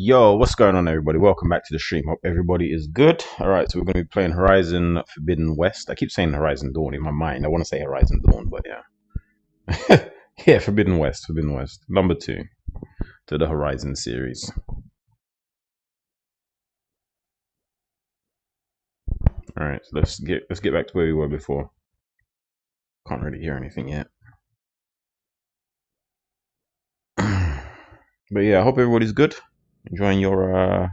Yo, what's going on, everybody? Welcome back to the stream. Hope everybody is good. All right, so we're going to be playing Horizon Forbidden West. I keep saying Horizon Dawn in my mind. I want to say Horizon Dawn, but yeah. Yeah, Forbidden West. Forbidden West. Number 2 to the Horizon series. All right, so let's get back to where we were before. Can't really hear anything yet. But yeah, I hope everybody's good. Enjoying your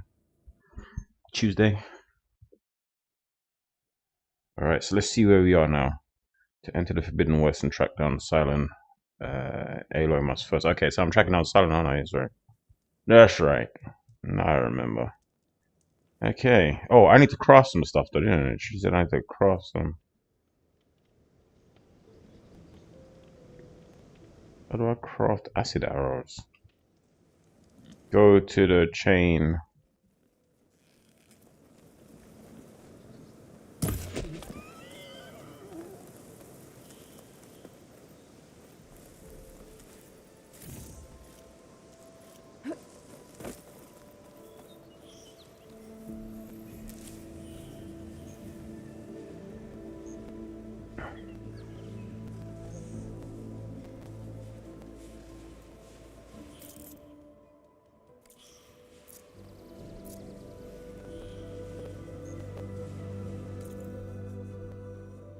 Tuesday. All right, so let's see where we are now. To enter the Forbidden West and track down Silent, Aloy must first. Okay, so I'm tracking down Silent, aren't I? Sorry. That's right. Now I remember. Okay. Oh, I need to craft some stuff though, didn't it? She said I need to craft some. How do I craft acid arrows? Go to the chain.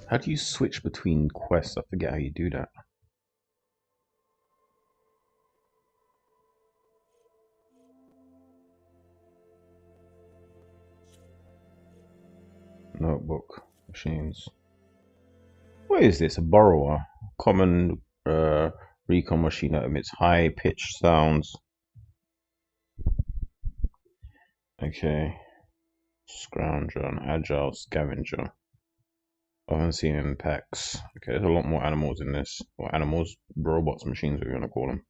How do you switch between quests? I forget how you do that. Notebook. Machines. What is this? A borrower. Common recon machine that emits high pitched sounds. Okay. Scrounger and agile scavenger. I haven't seen in packs. Okay, there's a lot more animals in this. Or animals, robots, machines, what you want to call them.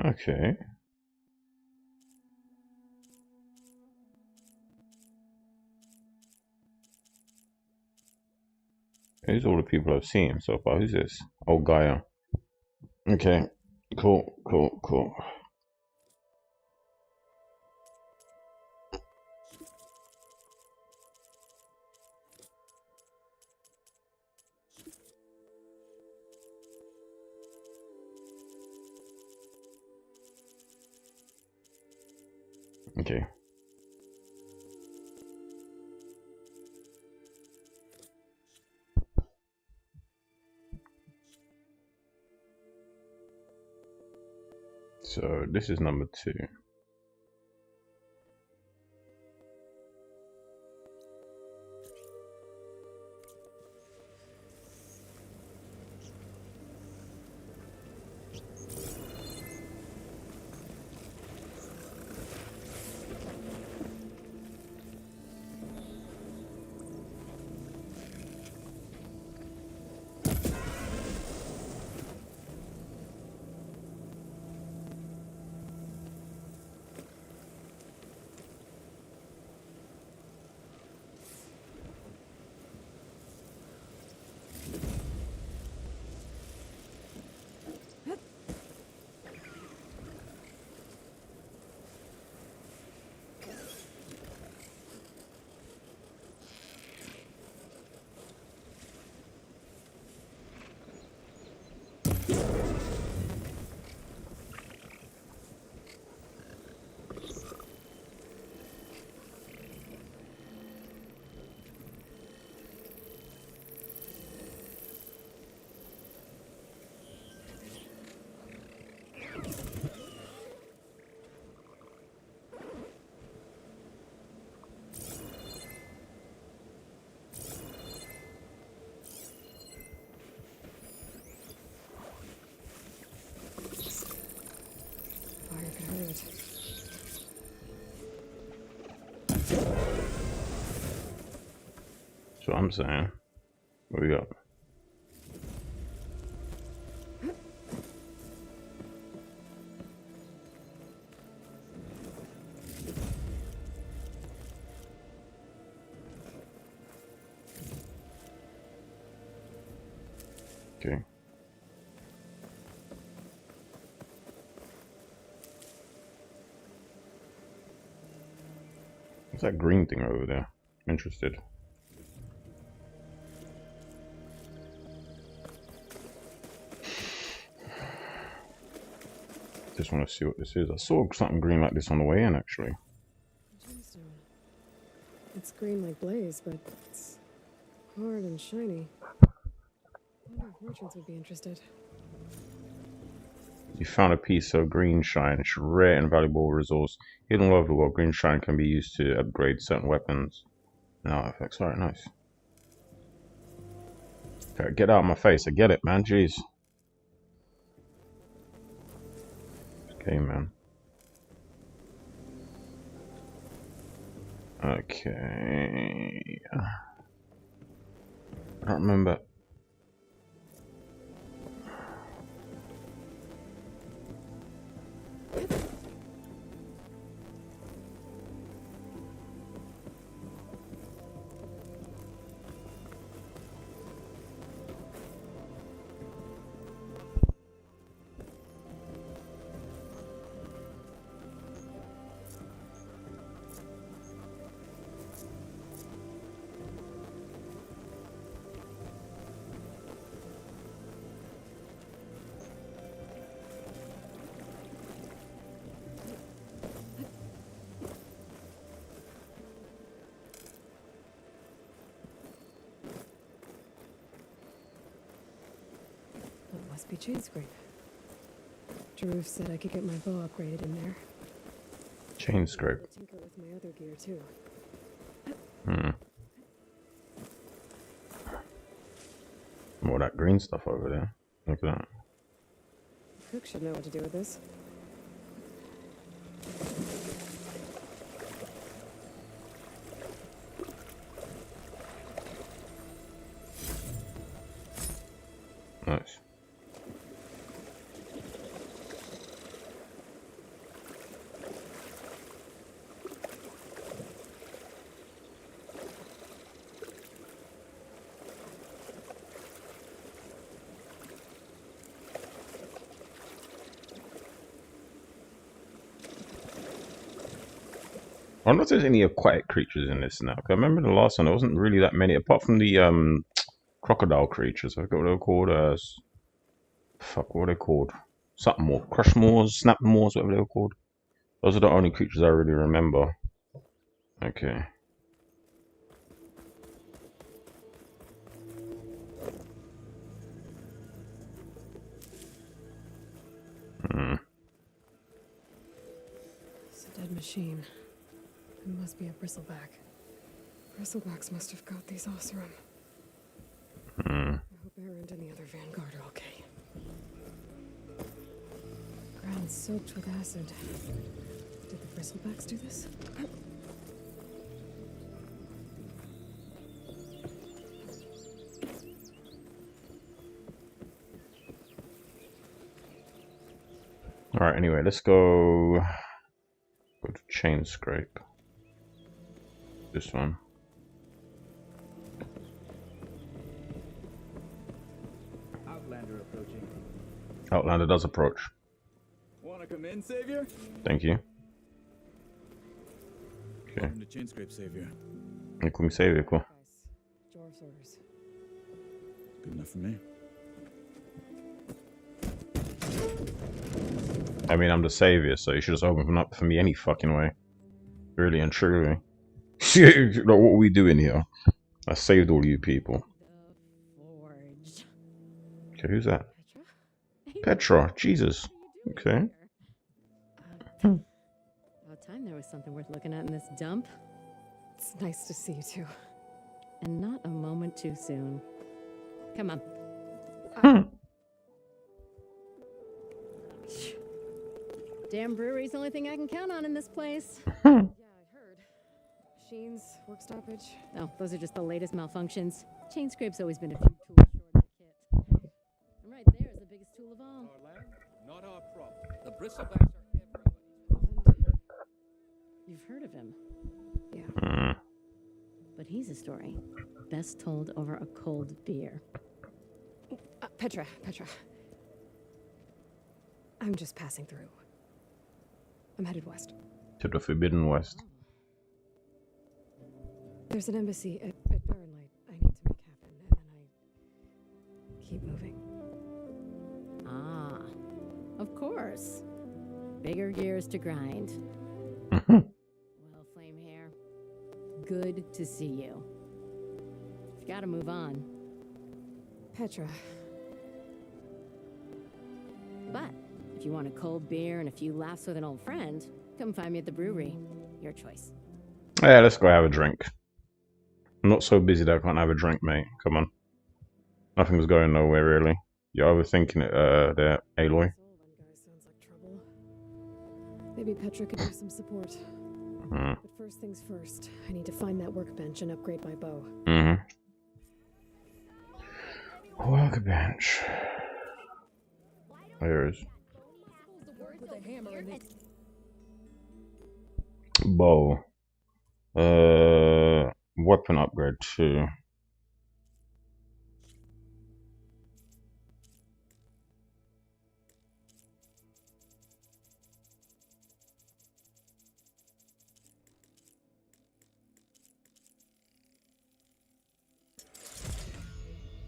Okay. These are all the people I've seen so far. Who's this? Oh, Gaia. Okay. Cool, cool, cool. Okay. So this is number 2. So I'm saying, what we got? Okay. What's that green thing over there? I'm interested. Just want to see what this is. I saw something green like this on the way in, actually. Gemstone. It's green like blaze, but it's hard and shiny. I wonder if merchants would be interested. You found a piece of green shine. It's a rare and valuable resource. Hidden all over the world, green shine can be used to upgrade certain weapons and artifacts. Alright, nice. Okay, get out of my face. I get it, man. Jeez. Okay, man. Okay. I don't remember. That must be chain scrape. Drew said I could get my bow upgraded in there. Chain scrape. I'll tinker with my other gear too. More of that green stuff over there. Look at that. Cook should know what to do with this. Nice. I wonder if there's any aquatic creatures in this now. 'Cause I remember the last one, there wasn't really that many, apart from the crocodile creatures. I forgot what they were called. Fuck, what are they called? Something more. Crush Moors, Snap Moors, whatever they were called. Those are the only creatures I really remember. Okay. It's a dead machine. It must be a bristleback. Bristlebacks must have got these Oseram. I hope Erend and the other Vanguard are okay. Ground soaked with acid. Did the bristlebacks do this? Alright, anyway, let's go to chain scrape. This one. Outlander approaching. Outlander does approach. Wanna come in, Savior? Thank you. Okay. Welcome to Chainscrape, Savior. You call me Savior, cool. Guys, Jor's orders. Good enough for me. I mean, I'm the savior, so you should just open up for me any fucking way. Really and truly. Like, what are we doing here? I saved all you people. The Forge. Okay, who's that? Petra? Hey, Petra. Jesus. what are you doing Okay. here? About time there was something worth looking at in this dump. It's nice to see you too. And not a moment too soon. Come on. Damn brewery's the only thing I can count on in this place. Yeah, I heard. Machines, work stoppage. No, those are just the latest malfunctions. Chain scrape's always been a few tools short of the kit. And right there is the biggest tool of all. Our land, not our problem. The bristlebacks are everybody's. You've heard of him. Yeah. But he's a story best told over a cold beer. Petra. I'm just passing through. I'm headed west. To the Forbidden West. There's an embassy at Barrenlight I need to make happen, and then I keep moving. Ah, of course. Bigger gears to grind. Mhm. Well, Flame Hair, good to see you. You gotta move on. Petra. But if you want a cold beer and a few laughs with an old friend, come find me at the brewery. Your choice. Yeah, let's go have a drink. I'm not so busy that I can't have a drink, mate. Come on. Nothing's going nowhere, really. You're overthinking it, there, Aloy. One guy sounds like trouble. Maybe Petra could use some support. Mm. But first things first, I need to find that workbench and upgrade my bow. Mm-hmm. Workbench. There it is. Bow. Weapon upgrade too.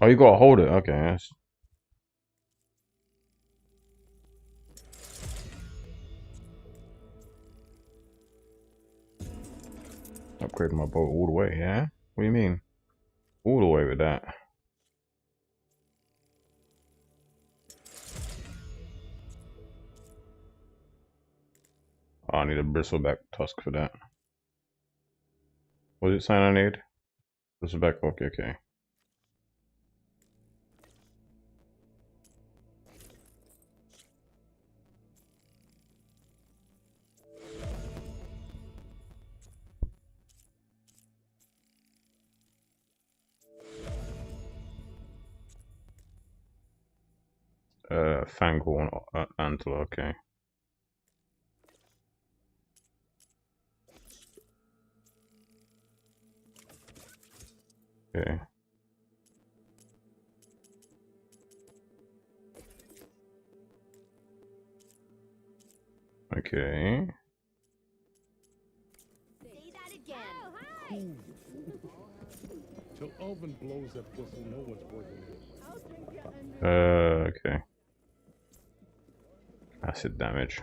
Oh, you gotta hold it. Okay, yes. Upgrade my bow all the way, yeah? What do you mean? All the way with that. Oh, I need a bristleback tusk for that. What is it saying I need? Bristleback, okay. Fanghorn antler, okay. Okay. Okay. Say that again. Till Alvin blows that whistle, no one's working it. Okay. Acid damage.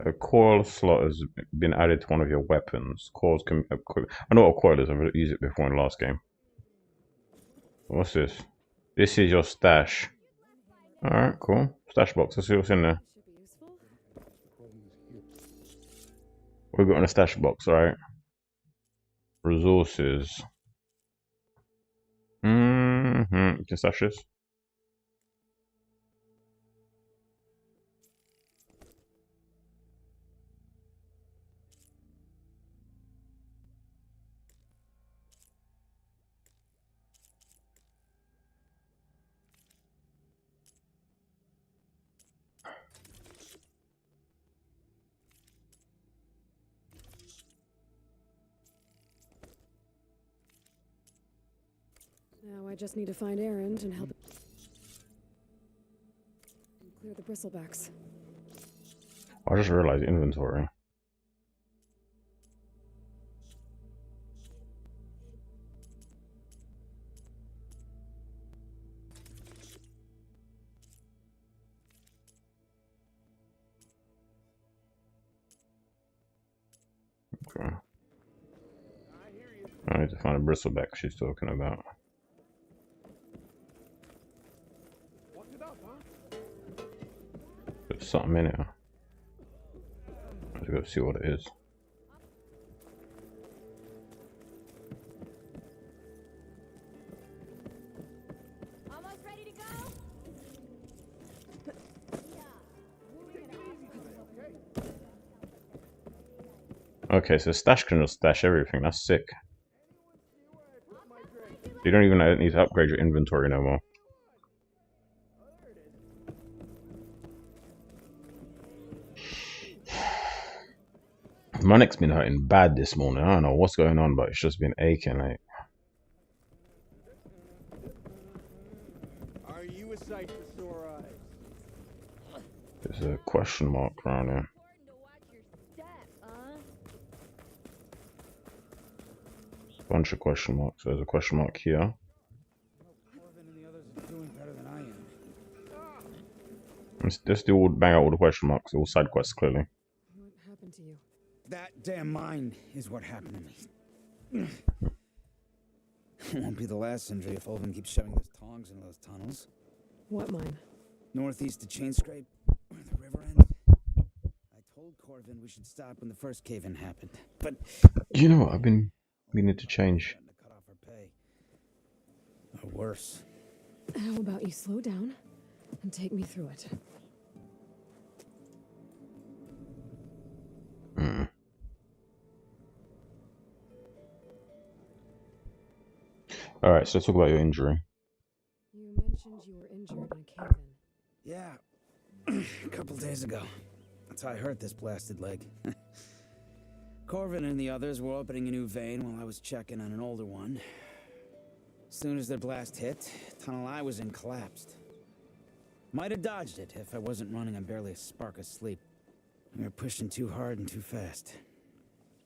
A coil slot has been added to one of your weapons. Coils can equip. I know what a coil is. I've used it before in the last game. What's this? This is your stash. Alright, cool. Stash box. Let's see what's in there. Should be useful. We've got in a stash box, alright. Resources. You can stash this. Now I just need to find Erend and help clear the bristlebacks. I just realized inventory. Okay. I need to find a bristleback she's talking about. There's something in here. Let's go see what it is. Almost ready to go? Okay, so stash can just stash everything. That's sick. You don't even need to upgrade your inventory no more. My neck's been hurting bad this morning. I don't know what's going on, but it's just been aching. Like, Are you a sight for sore eyes? there's a question mark around here. Important to watch your step, huh? Bunch of question marks. There's a question mark here. Corvin and the others are doing better than I am. Let's do all bang out all the question marks. All side quests clearly. What happened to you? That damn mine is what happened to me. It won't be the last injury if Olvin keeps shoving those tongs into those tunnels. What mine? Northeast of Chainscrape, where the river ends. I told Corvin we should stop when the first cave-in happened, but You know what? I've been meaning to change. threatened to cut off her pay. Or worse. How about you slow down and take me through it? Hmm. All right, so let's talk about your injury. You mentioned you were injured in a cave-in. Yeah, a couple days ago. That's how I hurt this blasted leg. Corvin and the others were opening a new vein while I was checking on an older one. As soon as their blast hit, the tunnel I was in collapsed. Might have dodged it if I wasn't running on barely a spark of sleep. We were pushing too hard and too fast.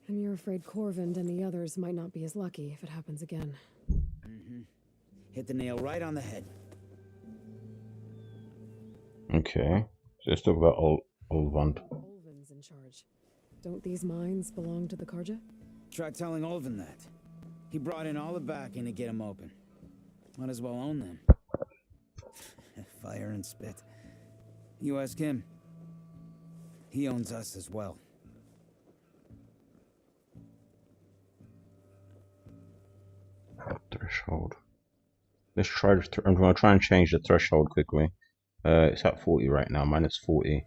And you're afraid Corvind and the others might not be as lucky if it happens again. Hit the nail right on the head. Okay, so let's talk about Olvand. Olvin's in charge. Don't these mines belong to the Karja? Try telling Olvin that. He brought in all the backing to get them open. Might as well own them. Fire and spit. You ask him. He owns us as well. Threshold. Let's try. I'm going to try and change the threshold quickly. It's at 40 right now. Minus 40.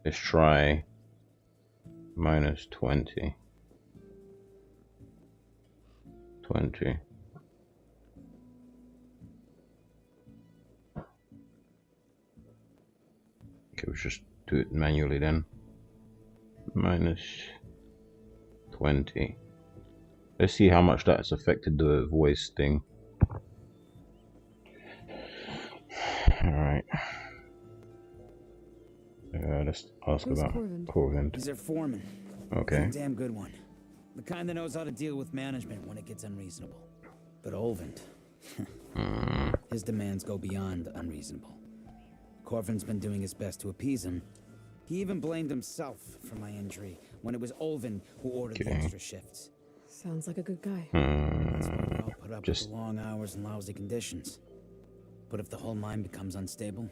Let's try minus 20. 20. Okay, let's just do it manually then. Minus 20. Let's see how much that's affected the voice thing. Alright. Let's ask Who's about Corvind? Corvind. He's their foreman. Okay. He's a damn good one. The kind that knows how to deal with management when it gets unreasonable. But Olvin, his demands go beyond unreasonable. Corvin's been doing his best to appease him. He even blamed himself for my injury when it was Olvin who ordered the extra shifts. Sounds like a good guy. That's why we all put up Just- with the long hours and lousy conditions. But if the whole mine becomes unstable,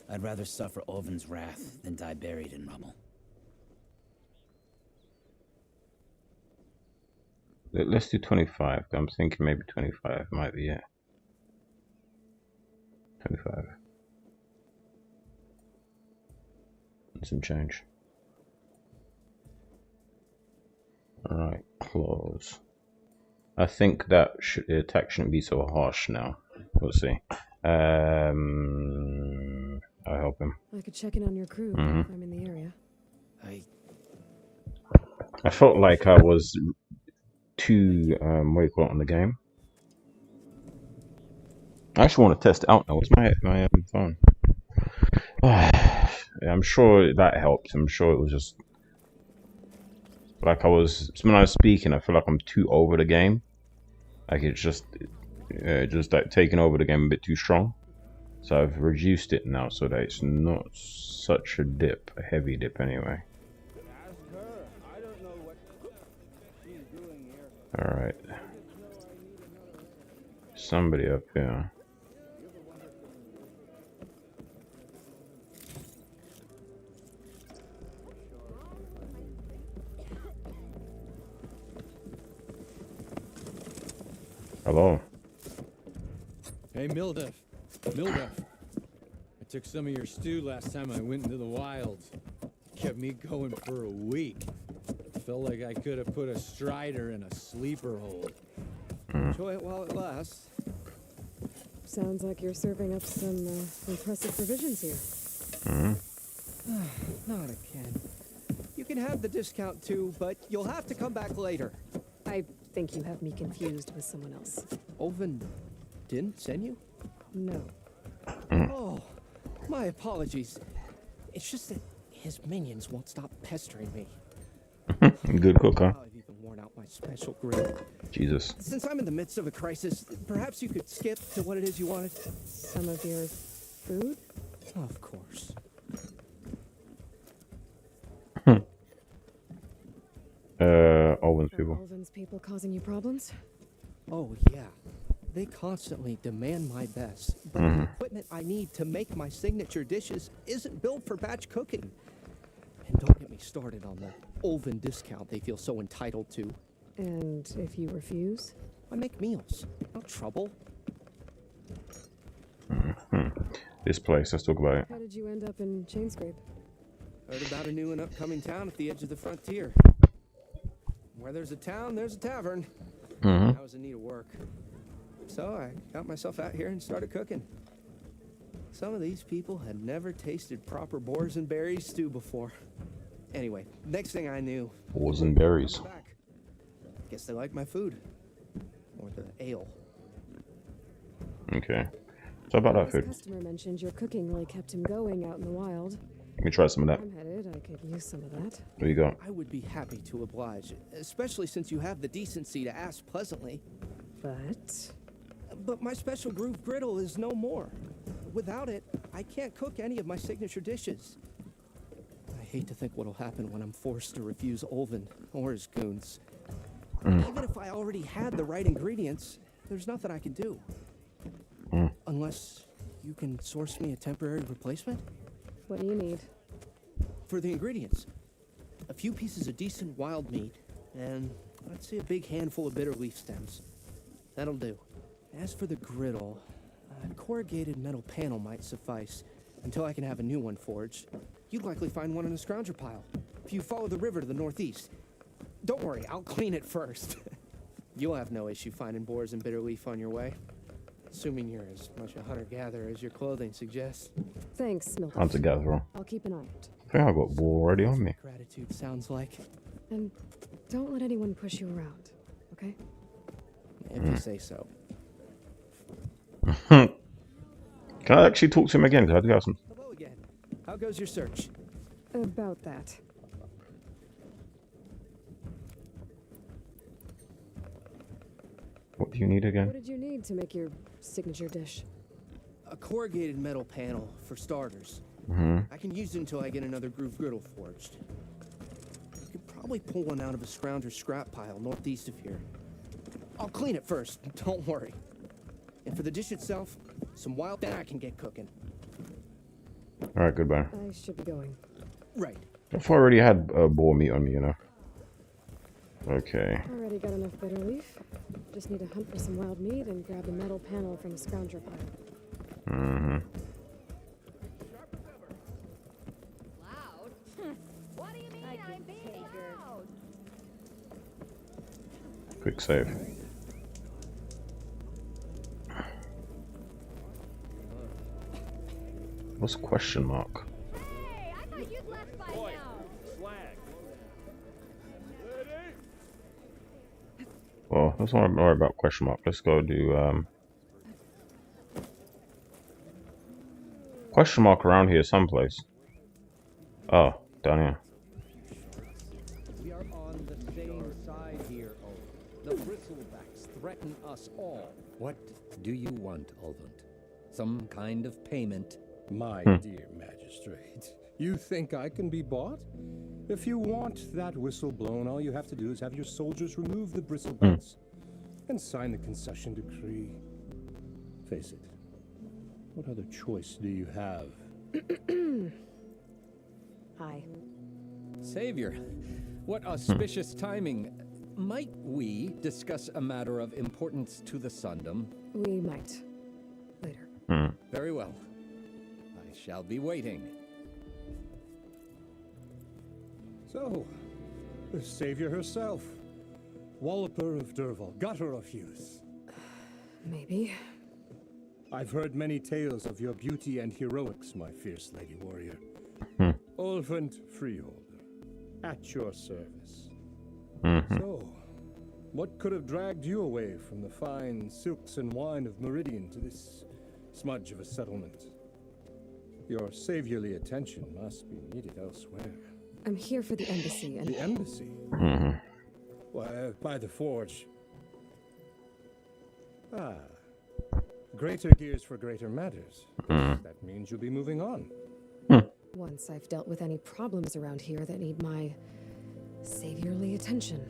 I'd rather suffer Olvin's wrath than die buried in rubble. Let's do 25. I'm thinking maybe 25 might be it. 25. And some change. Alright, close. I think that the attack shouldn't be so harsh now. We'll see. I'll help him. I could check in on your crew if I'm in the area. I felt like I was too what do you call it on the game. I actually want to test it out now. What's my phone? Yeah, I'm sure that helped. I'm sure it was just like when I was speaking, I feel like I'm too over the game. Like it's just like taking over the game a bit too strong. So I've reduced it now so that it's not such a dip, a heavy dip anyway. Alright. Somebody up here. Hello. Hey, Mildev. Mildev. I took some of your stew last time I went into the wilds. Kept me going for a week. Felt like I could have put a strider in a sleeper hole. Enjoy it while it lasts. Sounds like you're serving up some impressive provisions here. Not again. You can have the discount too, but you'll have to come back later. I think you have me confused with someone else. Olvin didn't send you? No. Oh, my apologies. It's just that his minions won't stop pestering me. Good cooker. I've even worn out My special grill. Jesus. Since I'm in the midst of a crisis, perhaps you could skip to what it is you wanted? Some of your food? Of course. Owen's people. Alvin's people causing you problems? Oh, yeah. They constantly demand my best, but the equipment I need to make my signature dishes isn't built for batch cooking. And don't get me started on the Olven discount they feel so entitled to. And if you refuse? I make meals. No trouble. This place, let's talk about it. How did you end up in Chainscrape? Heard about a new and upcoming town at the edge of the frontier. Where there's a town, there's a tavern. I was in need of work. So I got myself out here and started cooking. Some of these people had never tasted proper boars and berries stew before. Anyway, next thing I knew... Boars and berries. Back. Guess they like my food. Or the ale. Okay. So about that This food. customer mentioned your cooking really kept him going out in the wild. Let me try some of that. I'm headed. I could use some of that. What you got? I would be happy to oblige, especially since you have the decency to ask pleasantly. But my special groove griddle is no more. Without it, I can't cook any of my signature dishes. I hate to think what'll happen when I'm forced to refuse Olven or his goons. Even if I already had the right ingredients, there's nothing I can do. Unless you can source me a temporary replacement? What do you need? For the ingredients, a few pieces of decent wild meat, and I'd say a big handful of bitter leaf stems. That'll do. As for the griddle, a corrugated metal panel might suffice until I can have a new one forged. You'd likely find one in a scrounger pile if you follow the river to the northeast. Don't worry, I'll clean it first. You'll have no issue finding boars and bitter leaf on your way. Assuming you're as much a hunter-gatherer as your clothing suggests. Thanks, Milton. Hunter-gatherer. I'll keep an eye out. I think I got boar already on me. Gratitude sounds like. And don't let anyone push you around, okay? If you say so. Can I actually talk to him again? Because I do have some. Hello again. How goes your search? About that. What do you need again? What did you need to make your signature dish? A corrugated metal panel, for starters. I can use it until I get another groove griddle forged. You could probably pull one out of a scrounger scrap pile northeast of here. I'll clean it first, don't worry. And for the dish itself, some wild then I can get cooking. Alright, goodbye. I should be going. Right. I thought I already had boar meat on me, you know. Okay. Already got enough bitter leaf. Just need to hunt for some wild meat and grab a metal panel from a scrounger pile. Loud? What do you mean I'm being loud? Quick save. What's question mark? Hey, I thought you'd left by now. Well, let's not worry about question mark. Let's go do question mark around here someplace. Oh, down here. We are on the same side here, Olvent. The bristlebacks threaten us all. What do you want, Olvent? Some kind of payment? My dear magistrate, you think I can be bought? If you want that whistle blown, all you have to do is have your soldiers remove the bristlebacks and sign the concession decree. Face it, what other choice do you have? Hi. Savior, what auspicious timing. Might we discuss a matter of importance to the Sundom? We might. Later. Very well. I shall be waiting. So, the savior herself, Walloper of Derval, gutter of youth. Maybe. I've heard many tales of your beauty and heroics, my fierce lady warrior. Olvent Freeholder, at your service. So, what could have dragged you away from the fine silks and wine of Meridian to this smudge of a settlement? Your saviorly attention must be needed elsewhere. I'm here for the embassy and... The embassy? By the forge. Ah. Greater gears for greater matters. That means you'll be moving on. Once I've dealt with any problems around here that need my saviorly attention.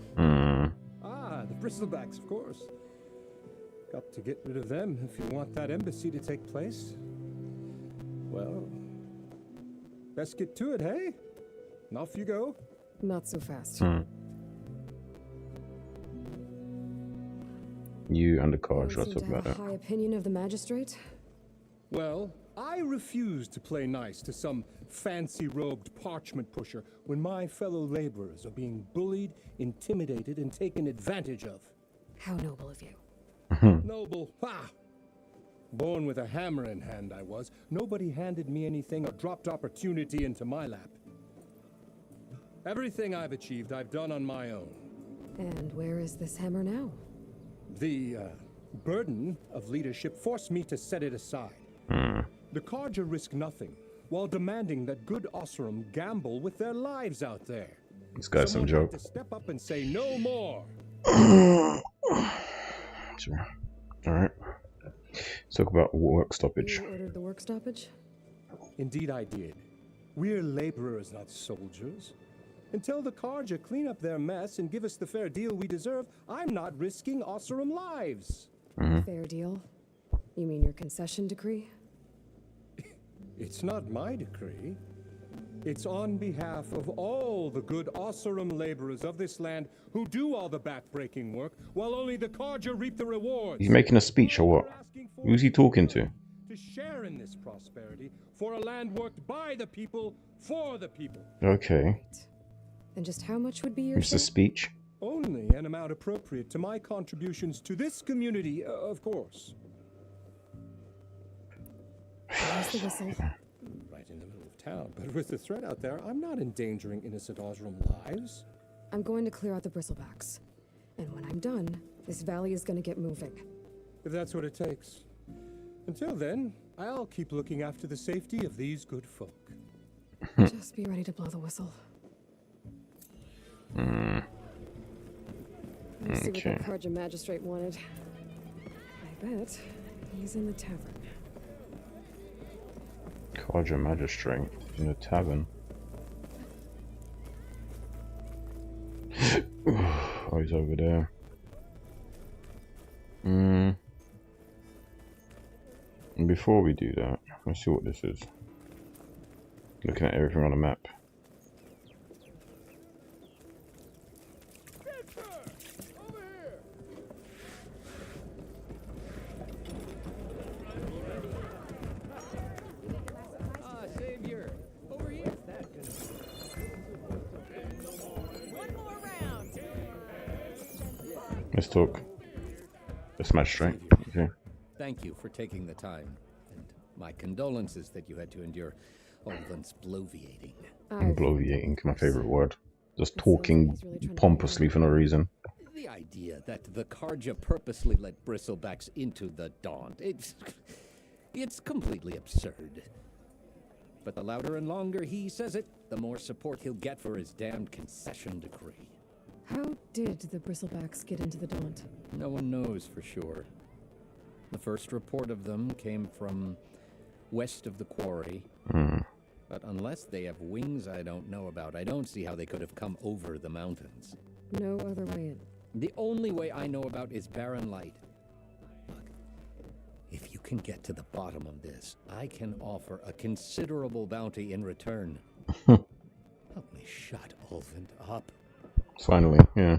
Ah, the bristlebacks, of course. Got to get rid of them if you want that embassy to take place. Well, best get to it, hey? And off you go. Not so fast. You and the You cards, let's seem talk to have about a that. high opinion of the magistrate. Well, I refuse to play nice to some fancy-robed parchment pusher when my fellow laborers are being bullied, intimidated, and taken advantage of. How noble of you. Noble, ha! Born with a hammer in hand, I was. Nobody handed me anything or dropped opportunity into my lap. Everything I've achieved, I've done on my own. And where is this hammer now? The burden of leadership forced me to set it aside. The Carja risk nothing, while demanding that good Osseram gamble with their lives out there. This guy's some Someone joke. had to step up and say no more. Sure. Alright. Let's talk about work stoppage. You ordered the work stoppage? Indeed I did. We're laborers, not soldiers. Until the Carja clean up their mess and give us the fair deal we deserve, I'm not risking Osseram lives. Fair deal? You mean your concession decree? It's not my decree. It's on behalf of all the good Osseram laborers of this land who do all the back-breaking work, while only the Carja reap the rewards. He's making a speech or what? Who's he talking to? To share in this prosperity for a land worked by the people, for the people. Okay. And just how much would be your It's a share? speech. Only an amount appropriate to my contributions to this community, of course. Where's the whistle? Right in the middle of town, but with the threat out there, I'm not endangering innocent Osram lives. I'm going to clear out the bristlebacks. And when I'm done, this valley is going to get moving. If that's what it takes. Until then, I'll keep looking after the safety of these good folk. Just be ready to blow the whistle. Let's see what Okay. the Carja magistrate wanted. I bet he's in the tavern. Carja magistrate in the tavern. Oh, he's over there. And before we do that, let's see what this is. Looking at everything on the map. Ah, Savior! Over here! Let's talk. Let's smash straight. Okay. Thank you for taking the time. And my condolences that you had to endure Olven's bloviating. Bloviating, my favorite word. Just talking pompously for no reason. The idea that the Carja purposely let bristlebacks into the Daunt, it's completely absurd. But the louder and longer he says it, the more support he'll get for his damned concession decree. How did the bristlebacks get into the Daunt? No one knows for sure. The first report of them came from west of the quarry. But unless they have wings I don't know about, I don't see how they could have come over the mountains. No other way in. The only way I know about is barren light. Look, if you can get to the bottom of this, I can offer a considerable bounty in return. Help me shut Olven up. Finally, yeah.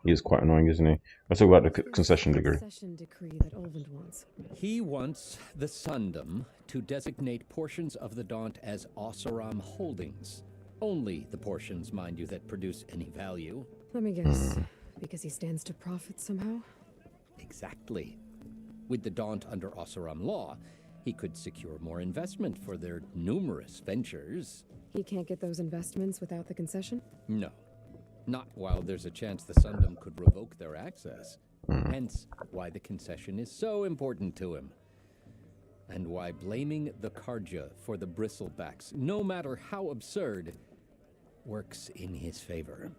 He is quite annoying, isn't he? Let's talk about the concession degree. Concession decree that Olvend wants. He wants the Sundom to designate portions of the Daunt as Osseram holdings. Only the portions, mind you, that produce any value. Let me guess. Because he stands to profit somehow? Exactly. With the Daunt under Osseram law, he could secure more investment for their numerous ventures. He can't get those investments without the concession? No. Not while there's a chance the Sundom could revoke their access. Hence, why the concession is so important to him. And why blaming the Carja for the bristlebacks, no matter how absurd, works in his favor.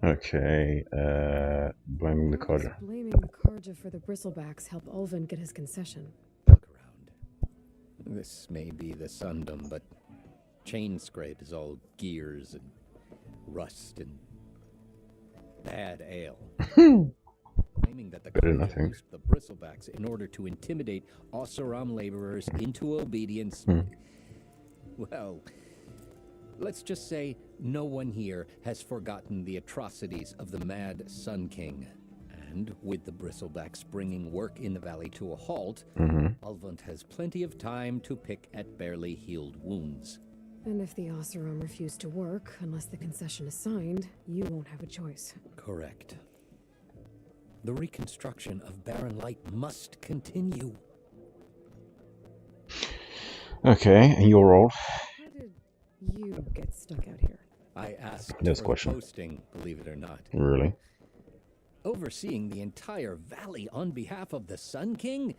Okay, blaming the How does Carja. blaming the Karja for the bristlebacks help Ulvin get his concession? Look around. This may be the Sundom, but chain scrape is all gears and rust and bad ale. Claiming that the Better than Karja nothing. used the bristlebacks in order to intimidate Oseram laborers into obedience. Well, let's just say no one here has forgotten the atrocities of the Mad Sun King. And with the bristlebacks bringing work in the valley to a halt, Ulvant has plenty of time to pick at barely healed wounds. And if the Oseram refuse to work, unless the concession is signed, you won't have a choice. Correct. The reconstruction of Barren Light must continue. Okay, and your role? How did you get stuck out here? I asked Next for question. posting, believe it or not. Really? Overseeing the entire valley on behalf of the Sun King?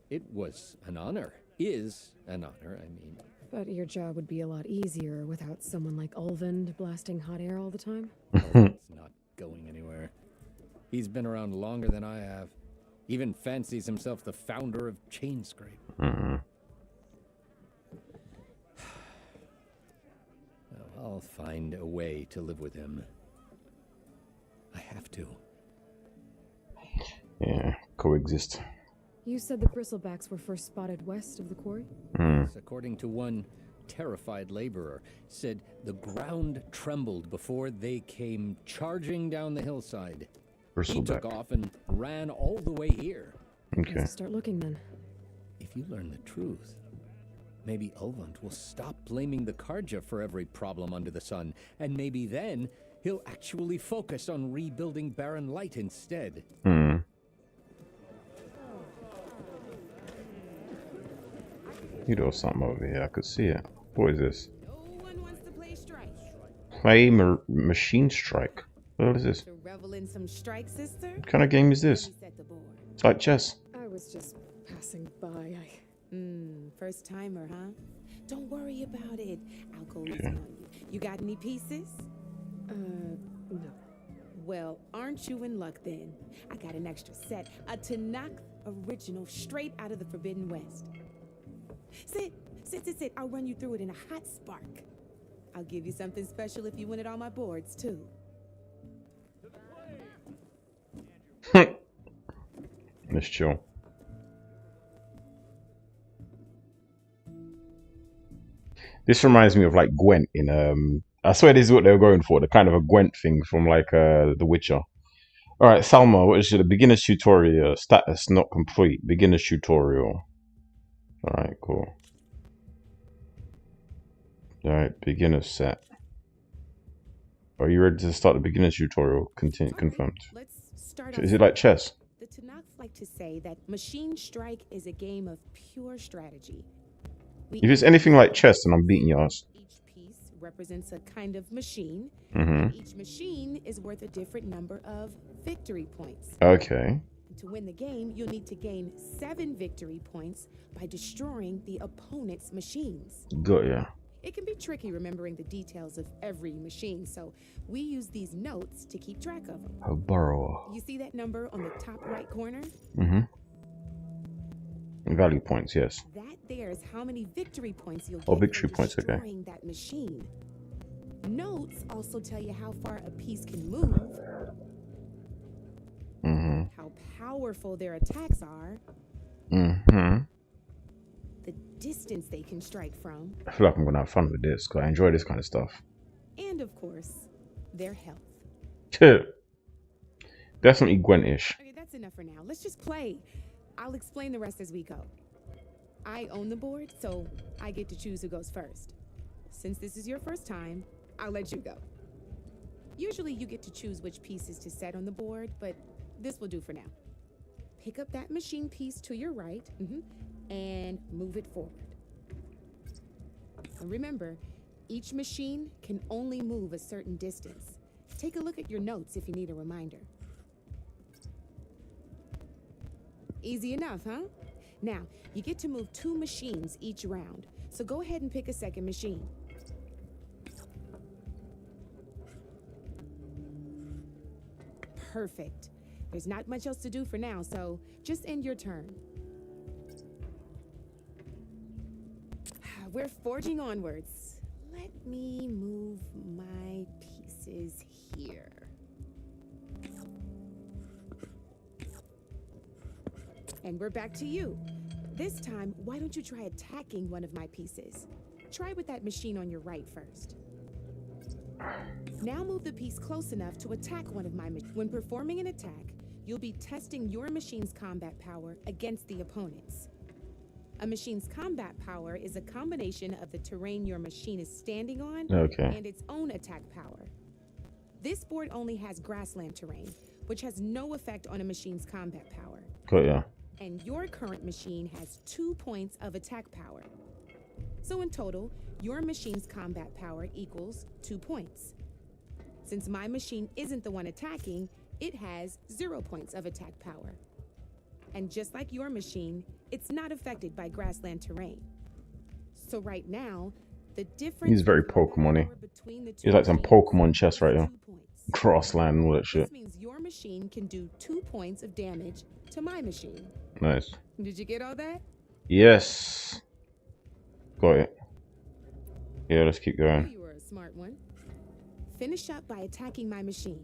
It was an honor. Is an honor, I mean. But your job would be a lot easier without someone like Ulvin blasting hot air all the time. It's not going anywhere. He's been around longer than I have. Even fancies himself the founder of Chainscrape. I'll find a way to live with him. I have to. Yeah, coexist. You said the bristlebacks were first spotted west of the quarry? According to one terrified laborer, said the ground trembled before they came charging down the hillside. He took Bristleback. off and ran all the way here. Okay. Let's start looking then. If you learn the truth, maybe Ulvant will stop blaming the Karja for every problem under the sun, and maybe then he'll actually focus on rebuilding Barren Light instead. You know something over here. I could see it. What is this? No one wants to play strike. Play Machine Strike. What is this? To revel in some strike, sister? What kind of game is this? Set the board. It's like chess. I was just passing by. First timer, huh? Don't worry about it. I'll go easy on you. You got any pieces? No. Well, aren't you in luck then? I got an extra set, a Tanakh original straight out of the Forbidden West. Sit. I'll run you through it in a hot spark. I'll give you something special if you win it on my boards, too. Let's chill. This reminds me of like Gwent in I swear this is what they were going for, the kind of a Gwent thing from like The Witcher. Alright, Salma, what is it? The beginner's tutorial status not complete. Beginner's tutorial. Alright, cool. Alright, beginner set. Are you ready to start the beginner's tutorial? Continue, confirmed. Let's start Is it like chess? The Tanakhs like to say that Machine Strike is a game of pure strategy. If it's anything like chess, then I'm beating your ass. Each piece represents a kind of machine. Mm-hmm. Each machine is worth a different number of victory points. Okay. To win the game, you'll need to gain 7 victory points by destroying the opponent's machines. Got ya. It can be tricky remembering the details of every machine, so we use these notes to keep track of them. A borrower. You see that number on the top right corner? Mm-hmm. Value points, yes. That there is how many victory points you'll get Oh, victory for points, okay. destroying that machine. Notes also tell you how far a piece can move, Mm-hmm. how powerful their attacks are, Mm-hmm. the distance they can strike from, I feel like I'm gonna have fun with this because I enjoy this kind of stuff. and of course, their health. Definitely Gwent-ish. Okay, that's enough for now. Let's just play. I'll explain the rest as we go. I own the board, so I get to choose who goes first. Since this is your first time, I'll let you go. Usually you get to choose which pieces to set on the board, but this will do for now. Pick up that machine piece to your right, and move it forward. And remember, each machine can only move a certain distance. Take a look at your notes if you need a reminder. Easy enough, huh? Now, you get to move 2 machines each round, so go ahead and pick a second machine. Perfect. There's not much else to do for now, so just end your turn. We're forging onwards. Let me move my pieces here. And we're back to you. This time, why don't you try attacking one of my pieces? Try with that machine on your right first. Now move the piece close enough to attack one of my machines. When performing an attack, you'll be testing your machine's combat power against the opponent's. A machine's combat power is a combination of the terrain your machine is standing on and its own attack power. This board only has grassland terrain, which has no effect on a machine's combat power. Got ya. And your current machine has 2 points of attack power. So in total, your machine's combat power equals 2 points. Since my machine isn't the one attacking, it has 0 points of attack power. And just like your machine, it's not affected by grassland terrain. So right now, the difference... He's very Pokemon-y. He's like some Pokemon chess right here. Grassland and all that shit. This means your machine can do 2 points of damage to my machine. Nice. Did you get all that? Yes. Got it. Yeah, let's keep going. You were a smart one. Finish up by attacking my machine.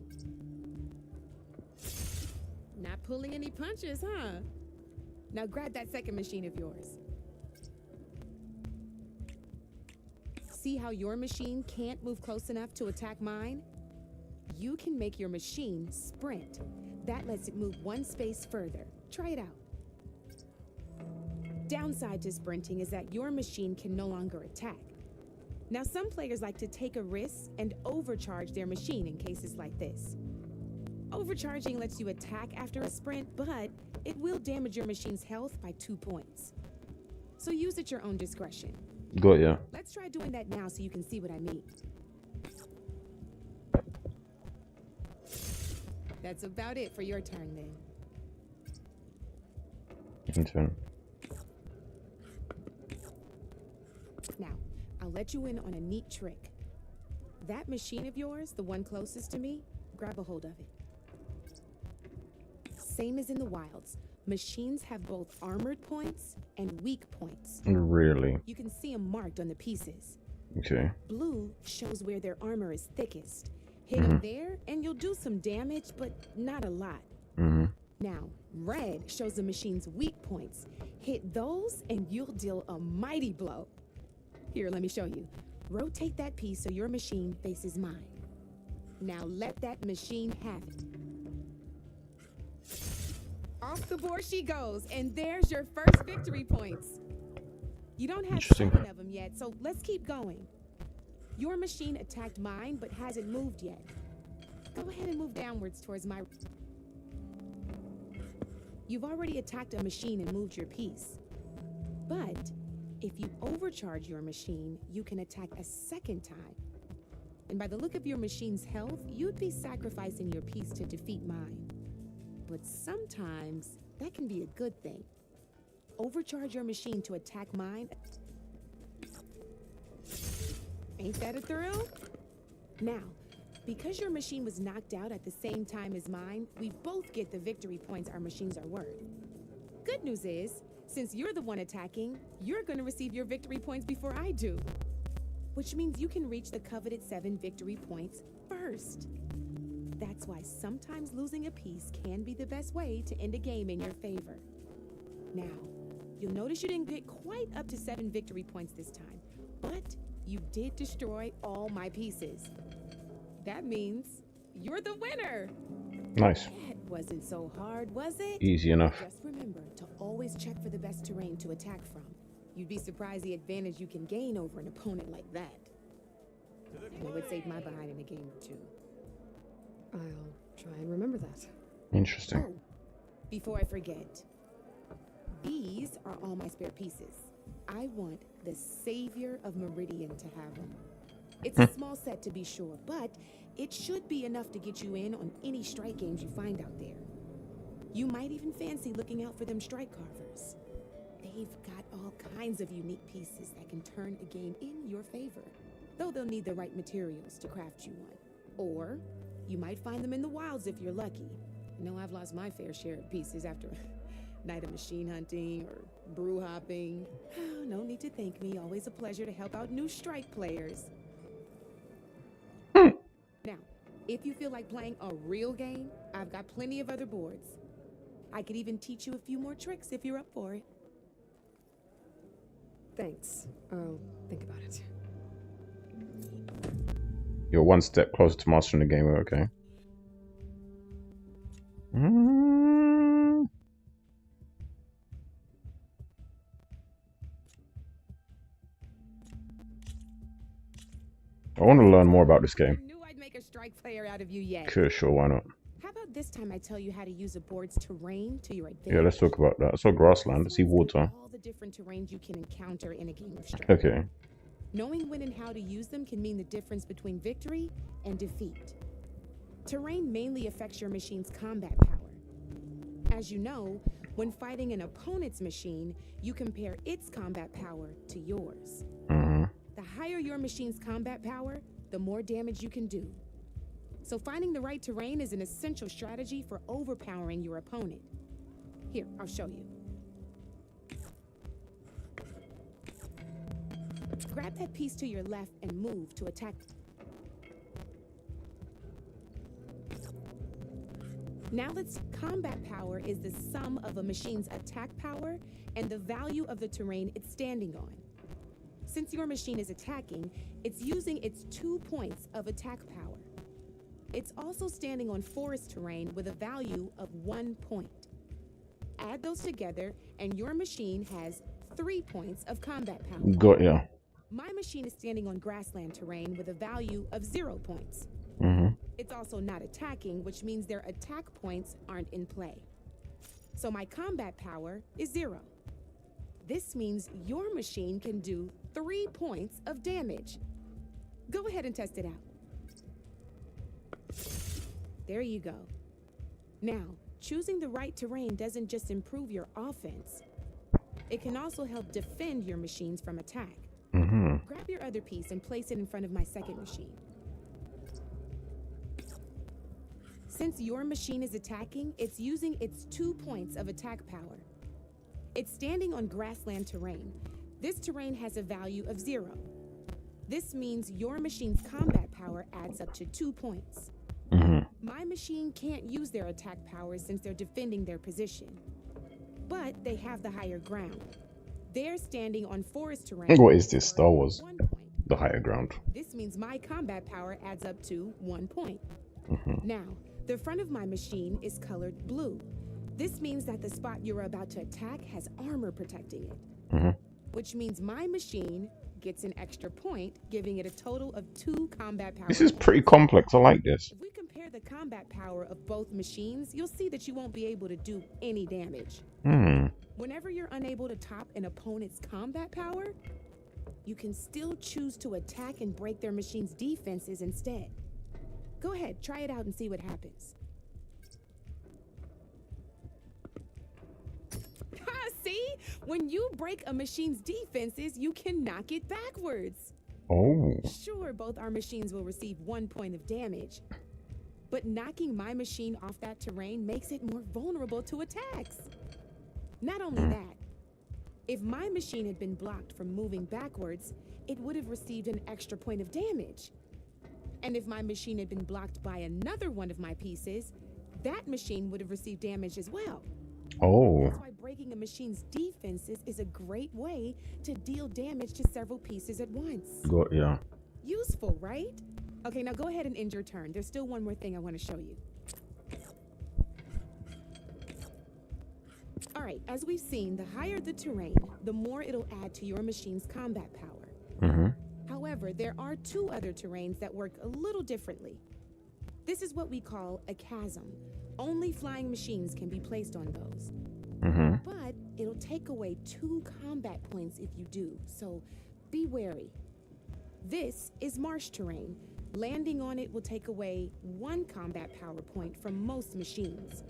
Not pulling any punches, huh? Now grab that second machine of yours. See how your machine can't move close enough to attack mine? You can make your machine sprint. That lets it move 1 space further. Try it out. Downside to sprinting is that your machine can no longer attack. Now, some players like to take a risk and overcharge their machine in cases like this. Overcharging lets you attack after a sprint, but it will damage your machine's health by 2 points. So use at your own discretion. Got ya. Let's try doing that now so you can see what I mean. That's about it for your turn then. Turn. Now, I'll let you in on a neat trick. That machine of yours, the one closest to me, grab a hold of it. Same as in the wilds, machines have both armored points and weak points. Really? You can see them marked on the pieces. Okay. Blue shows where their armor is thickest. Hit them there, and you'll do some damage, but not a lot. Now, red shows the machine's weak points. Hit those, and you'll deal a mighty blow. Here, let me show you. Rotate that piece so your machine faces mine. Now let that machine have it. Off the board she goes, and there's your first victory points. You don't have 7 of them yet, so let's keep going. Your machine attacked mine, but hasn't moved yet. Go ahead and move downwards towards my... You've already attacked a machine and moved your piece. But if you overcharge your machine, you can attack a second time. And by the look of your machine's health, you'd be sacrificing your piece to defeat mine. But sometimes that can be a good thing. Overcharge your machine to attack mine. Ain't that a thrill? Now, because your machine was knocked out at the same time as mine, we both get the victory points our machines are worth. Good news is, since you're the one attacking, you're going to receive your victory points before I do. Which means you can reach the coveted 7 victory points first. That's why sometimes losing a piece can be the best way to end a game in your favor. Now, you'll notice you didn't get quite up to 7 victory points this time, but you did destroy all my pieces. That means you're the winner. Nice. That wasn't so hard, was it? Easy enough. Just remember to always check for the best terrain to attack from. You'd be surprised the advantage you can gain over an opponent like that. And it would save my behind in a game or 2. I'll try and remember that. Interesting. Oh, before I forget, these are all my spare pieces. I want the Savior of Meridian to have them. It's a small set to be sure, but it should be enough to get you in on any strike games you find out there. You might even fancy looking out for them strike carvers. They've got all kinds of unique pieces that can turn a game in your favor, though they'll need the right materials to craft you one. Or You might find them in the wilds if you're lucky. I know I've lost my fair share of pieces after a night of machine hunting or brew hopping. No need to thank me. Always a pleasure to help out new strike players. Now, if you feel like playing a real game, I've got plenty of other boards. I could even teach you a few more tricks if you're up for it. Thanks. I'll think about it. You're one step closer to mastering the game, okay. I want to learn more about this game. I knew I'd make a strike player out of you yet. Sure, why not? How about this time I tell you how to use a board's terrain to your advantage? Yeah, let's talk about that. I saw grassland, I see water. All the different terrains you can encounter in a game of strike. Okay. Knowing when and how to use them can mean the difference between victory and defeat. Terrain mainly affects your machine's combat power. As you know, when fighting an opponent's machine, you compare its combat power to yours. The higher your machine's combat power, the more damage you can do. So finding the right terrain is an essential strategy for overpowering your opponent. Here, I'll show you. Grab that piece to your left and move to attack. Now let's combat power is the sum of a machine's attack power and the value of the terrain it's standing on. Since your machine is attacking, it's using its 2 points of attack power. It's also standing on forest terrain with a value of 1 point. Add those together and your machine has 3 points of combat power. Got ya. My machine is standing on grassland terrain with a value of 0 points. It's also not attacking, which means their attack points aren't in play. So my combat power is 0. This means your machine can do 3 points of damage. Go ahead and test it out. There you go. Now, choosing the right terrain doesn't just improve your offense. It can also help defend your machines from attack. Grab your other piece and place it in front of my second machine. Since your machine is attacking, it's using its 2 points of attack power. It's standing on grassland terrain. This terrain has a value of 0. This means your machine's combat power adds up to 2 points. My machine can't use their attack powers since they're defending their position. But they have the higher ground. They're standing on forest terrain. What is this, Star Wars? The higher ground. This means my combat power adds up to 1 point. Now, the front of my machine is colored blue. This means that the spot you're about to attack has armor protecting it. Which means my machine gets an extra point, giving it a total of 2 combat power. This is pretty complex, I like this. If we compare the combat power of both machines, you'll see that you won't be able to do any damage. Whenever you're unable to top an opponent's combat power, you can still choose to attack and break their machine's defenses instead. Go ahead, try it out and see what happens. See? When you break a machine's defenses, you can knock it backwards. Sure, both our machines will receive 1 point of damage. But knocking my machine off that terrain makes it more vulnerable to attacks. Not only that, if my machine had been blocked from moving backwards, it would have received an extra point of damage. And if my machine had been blocked by another one of my pieces, that machine would have received damage as well. That's why breaking a machine's defenses is a great way to deal damage to several pieces at once. Got ya. Useful, right? Okay, now go ahead and end your turn. There's still one more thing I want to show you. All right, as we've seen, the higher the terrain, the more it'll add to your machine's combat power. However, there are 2 other terrains that work a little differently. This is what we call a chasm. Only flying machines can be placed on those. But it'll take away 2 combat points if you do, so be wary. This is marsh terrain. Landing on it will take away 1 combat power point from most machines.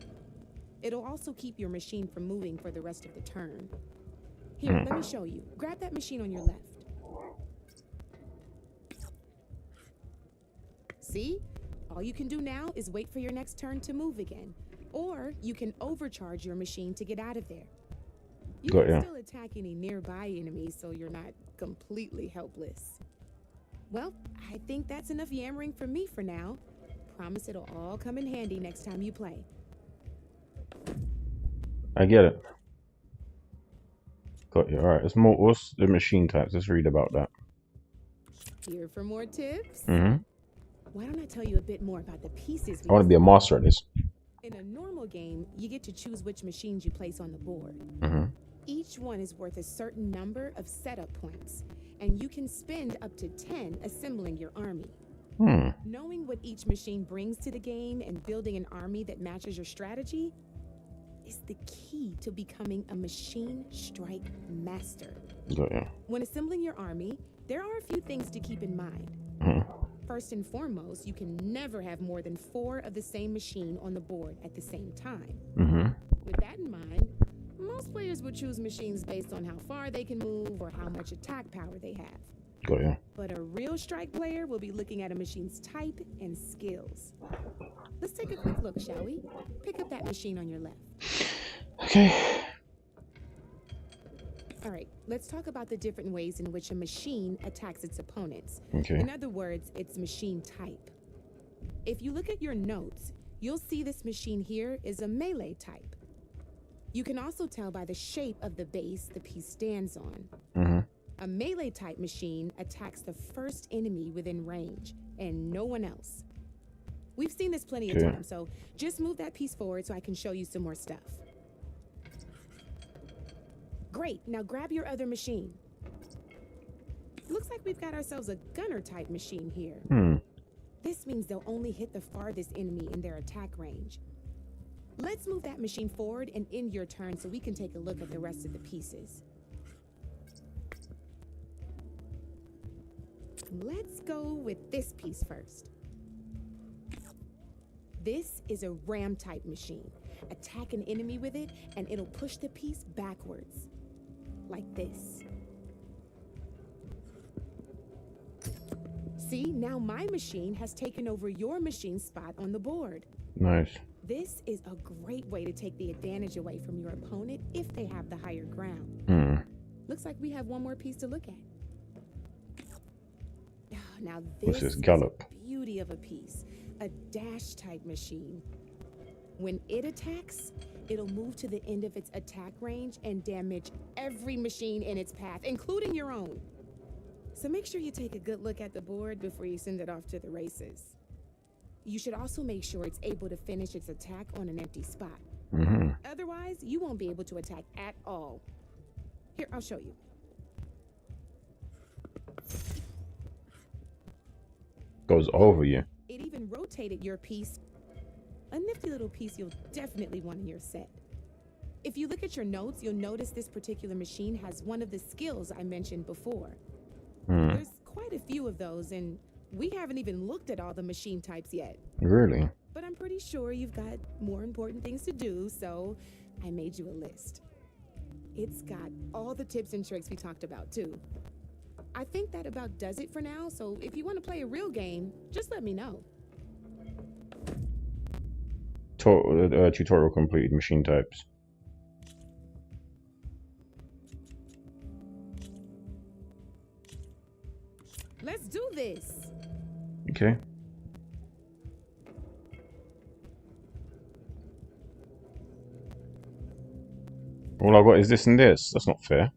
It'll also keep your machine from moving for the rest of the turn. Here, let me show you. Grab that machine on your left. See? All you can do now is wait for your next turn to move again. Or you can overcharge your machine to get out of there. You Got can ya. still attack any nearby enemies so you're not completely helpless. Well, I think that's enough yammering from me for now. Promise it'll all come in handy next time you play. I get it. Got you. Alright, what's the machine types? Let's read about that. Here for more tips? Mm-hmm. Why don't I tell you a bit more about the pieces we I want to be a master at this. In a normal game, you get to choose which machines you place on the board. Mm-hmm. Each one is worth a certain number of setup points, and you can spend up to 10 assembling your army. Knowing what each machine brings to the game and building an army that matches your strategy is the key to becoming a machine strike master. Got ya. When assembling your army, there are a few things to keep in mind. First and foremost, you can never have more than 4 of the same machine on the board at the same time. With that in mind, most players would choose machines based on how far they can move or how much attack power they have. Got ya. But a real strike player will be looking at a machine's type and skills. Let's take a quick look, shall we? Pick up that machine on your left. Okay. All right, let's talk about the different ways in which a machine attacks its opponents. Okay. In other words, its machine type. If you look at your notes, you'll see this machine here is a melee type. You can also tell by the shape of the base the piece stands on. A melee type machine attacks the first enemy within range, and no one else. We've seen this plenty of times, so just move that piece forward so I can show you some more stuff. Great, now grab your other machine. Looks like we've got ourselves a gunner type machine here. This means they'll only hit the farthest enemy in their attack range. Let's move that machine forward and end your turn so we can take a look at the rest of the pieces. Let's go with this piece first. This is a ram type machine. Attack an enemy with it and it'll push the piece backwards. Like this. See, now my machine has taken over your machine's spot on the board. Nice. This is a great way to take the advantage away from your opponent if they have the higher ground. Looks like we have one more piece to look at. Now this is the beauty of a piece, a dash type machine. When it attacks, it'll move to the end of its attack range and damage every machine in its path, including your own. So make sure you take a good look at the board before you send it off to the races. You should also make sure it's able to finish its attack on an empty spot. Otherwise, you won't be able to attack at all. Here, I'll show you. Goes over you. It even rotated your piece. A nifty little piece you'll definitely want in your set. If you look at your notes, you'll notice this particular machine has one of the skills I mentioned before. There's quite a few of those, and we haven't even looked at all the machine types yet. Really? But I'm pretty sure you've got more important things to do, so I made you a list. It's got all the tips and tricks we talked about, too. I think that about does it for now, so if you want to play a real game, just let me know. Tutorial completed. Machine types. Let's do this. Okay. All I got is this and this. That's not fair.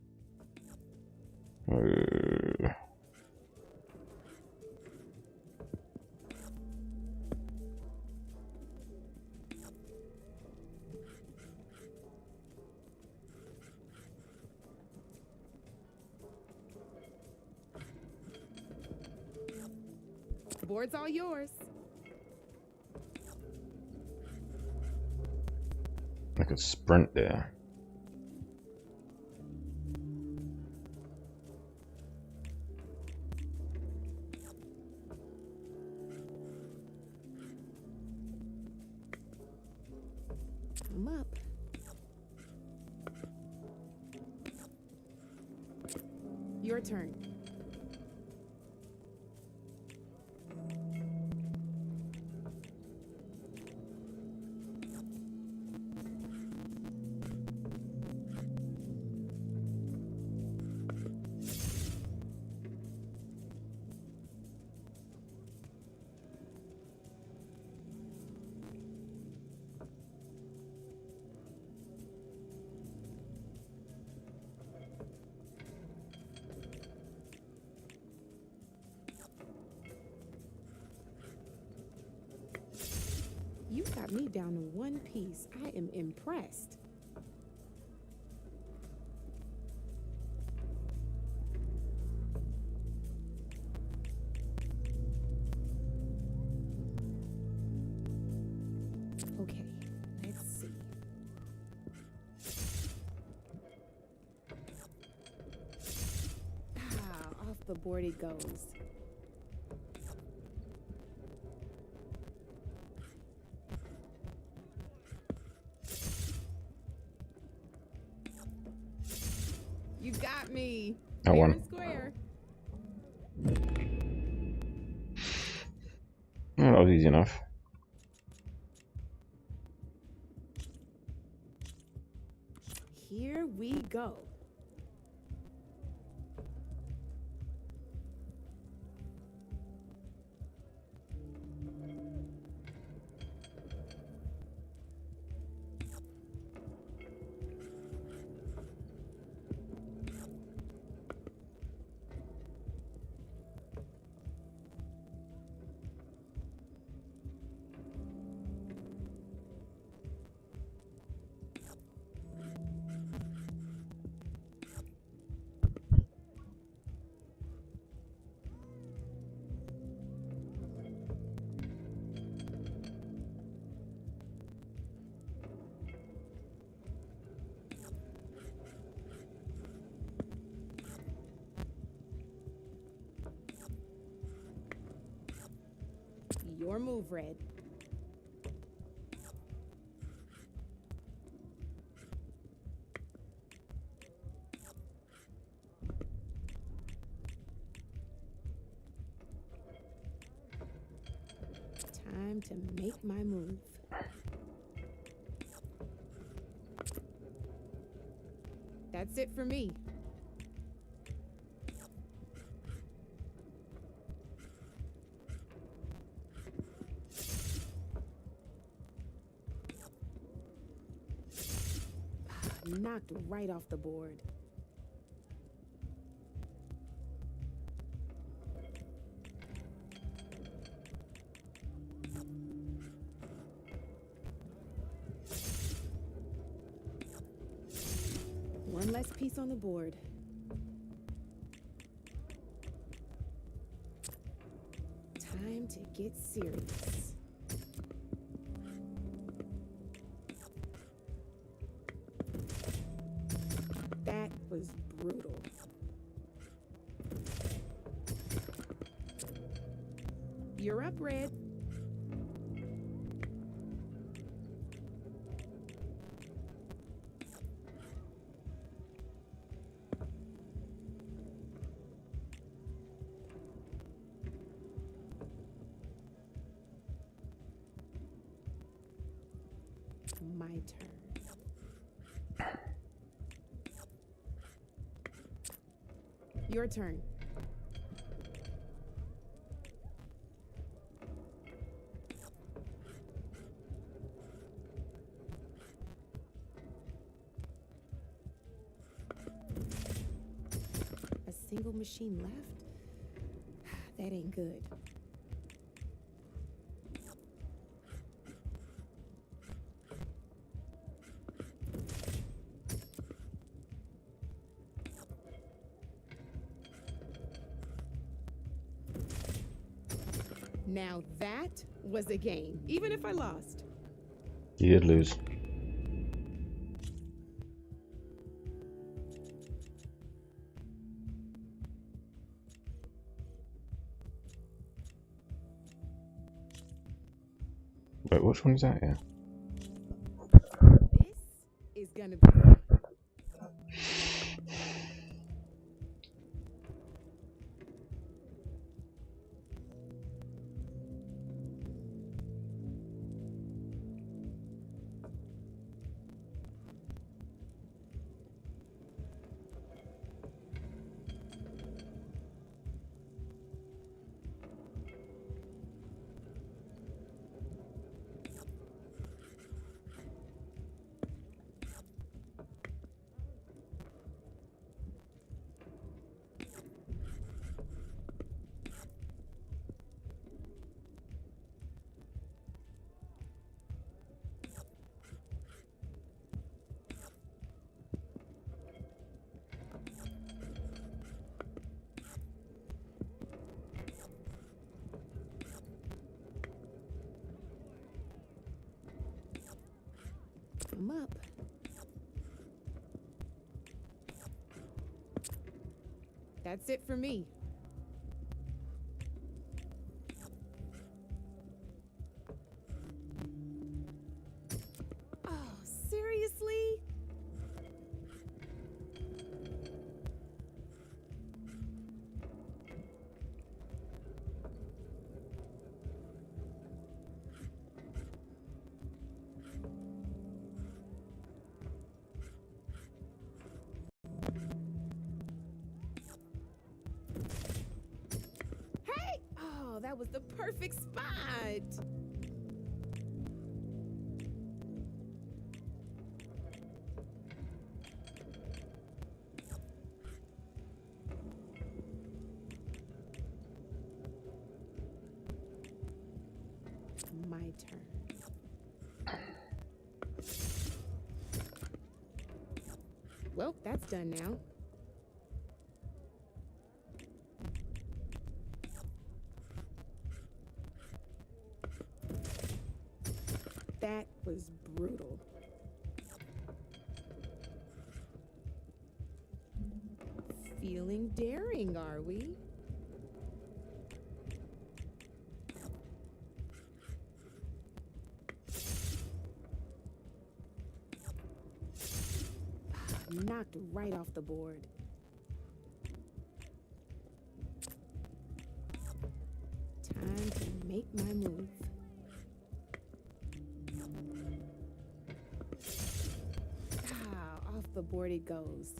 The board's all yours. I could sprint there. I'm up. Your turn. got me down to one piece. I am impressed. Okay, let's see. Off the board it goes. You got me. I won. Fair and square. That was easy enough. Here we go. Your move, Red. Time to make my move. That's it for me. Knocked right off the board. One less piece on the board. Time to get serious. That was brutal. You're up, Red. My turn. Your turn. A single machine left? That ain't good. Now that was a game, even if I lost. You did lose. Wait, which one is that? Yeah. This is gonna be fun. I'm up. That's it for me. Oh, seriously? Hey! Oh, that was the perfect spot. My turn. Well, that's done now. That was brutal. Feeling daring, are we? Knocked right off the board. Time to make my move. Ah, off the board it goes.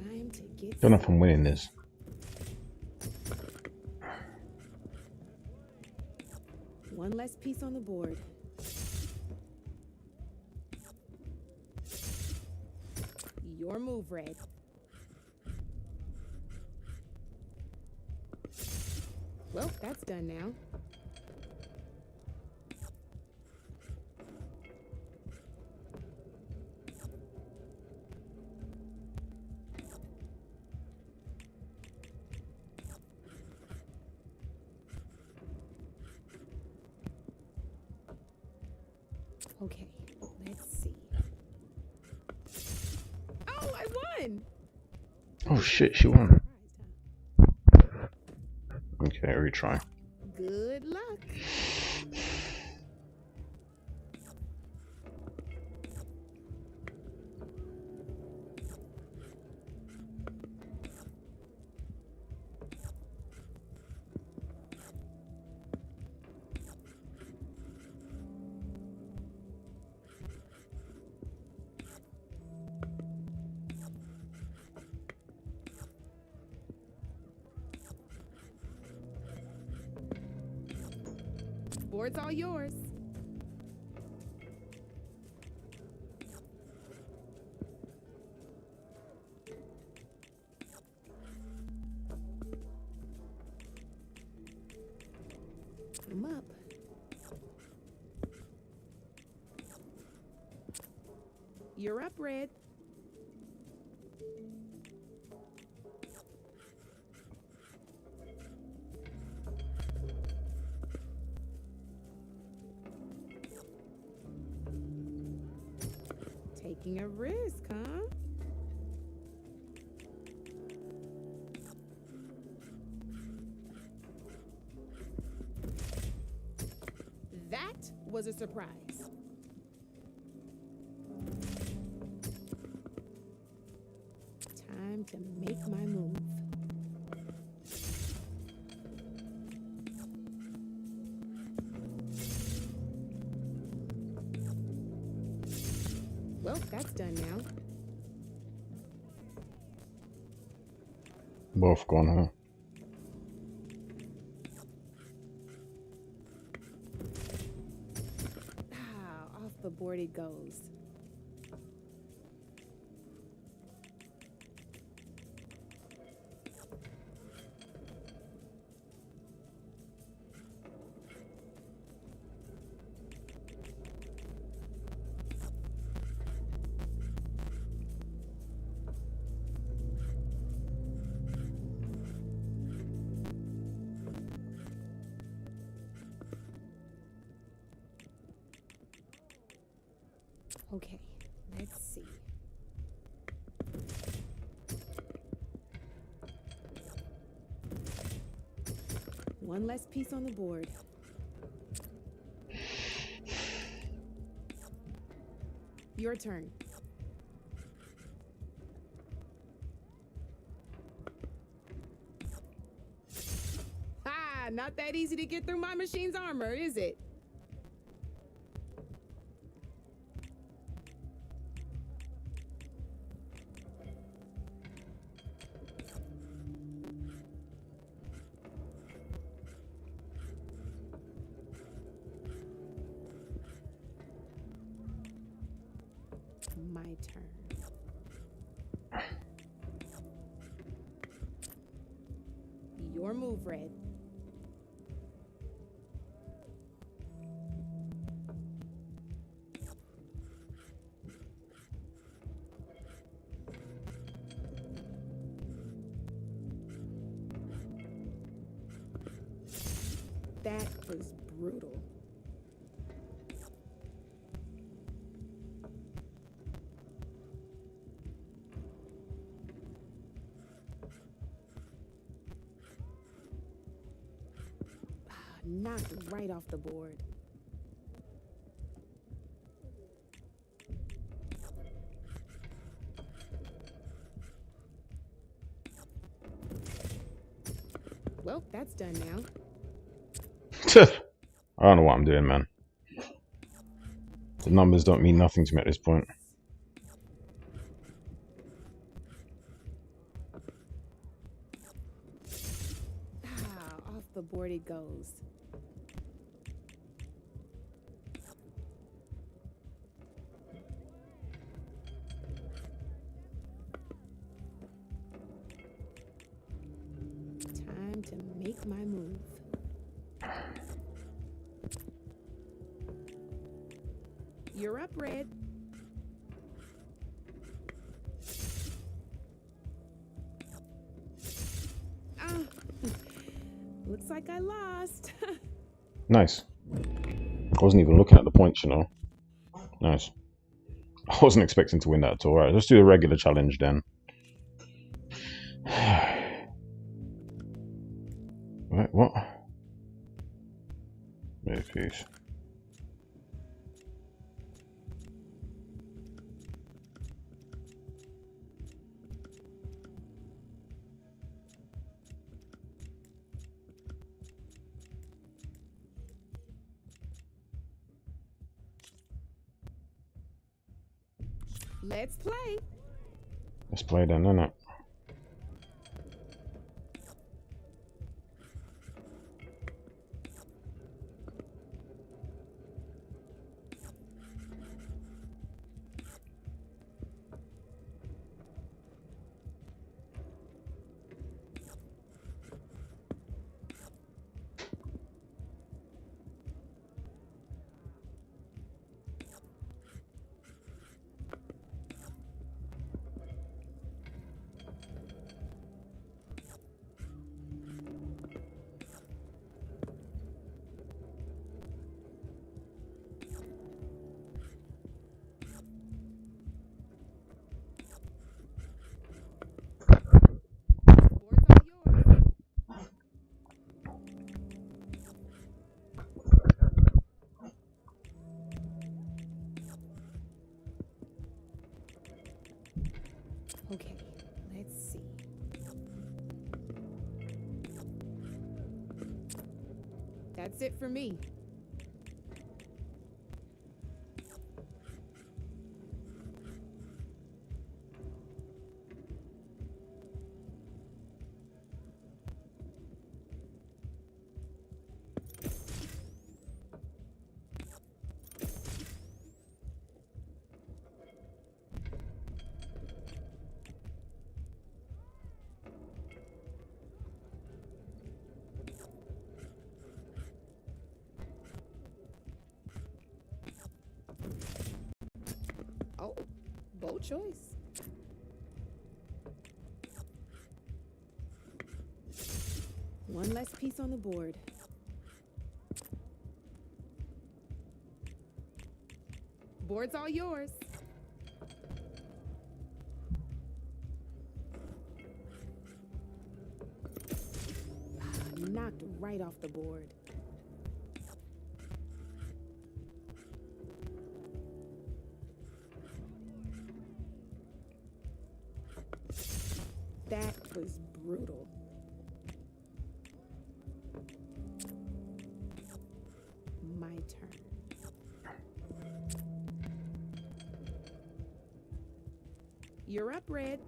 Time to get. Don't know if I'm winning this. One less piece on the board. Your move, Red. Well, that's done now. Okay, let's see. Oh, I won! Oh shit, she won. Okay, retry. Good luck. Board's all yours. I'm up. You're up, Red. Taking a risk, huh? That was a surprise. Time to make my move. Well, that's done now. Both gone, huh? the board it goes. Okay, let's see. One less piece on the board. Your turn. Ah, not that easy to get through my machine's armor, is it? My turn. Your move, Red. That was brutal. Knocked right off the board. Well, that's done now. I don't know what I'm doing, man. The numbers don't mean nothing to me at this point. Ah, off the board it goes. Time to make my move. You're up, Red. Ah, looks like I lost. Nice. I wasn't even looking at the points, you know. Nice. I wasn't expecting to win that at all. Alright, let's do a regular challenge then. Wait, what? Move piece. Let's play. Let's play then, innit? Okay, let's see. That's it for me. Oh, bold choice. One less piece on the board. Board's all yours. Knocked right off the board. That was brutal. My turn. You're up, Red.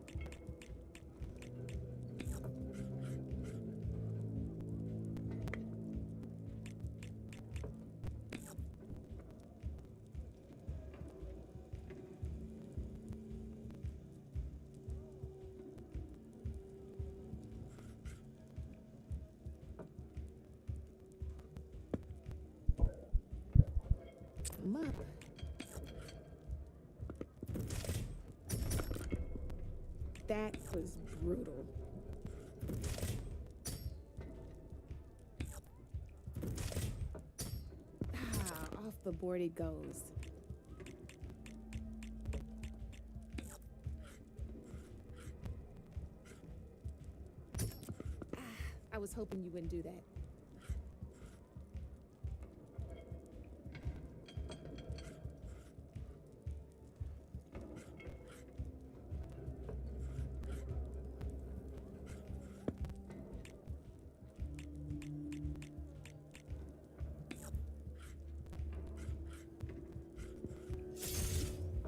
I'm up. That was brutal. Off the board it goes. I was hoping you wouldn't do that.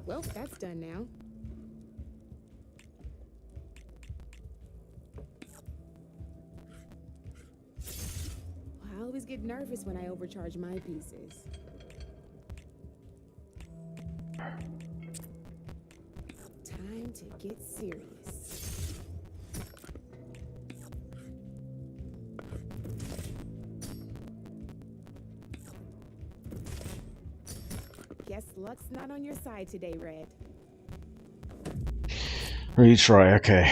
Well, that's done now. I always get nervous when I overcharge my pieces. Time to get serious. Guess luck's not on your side today, Red. Retry, okay.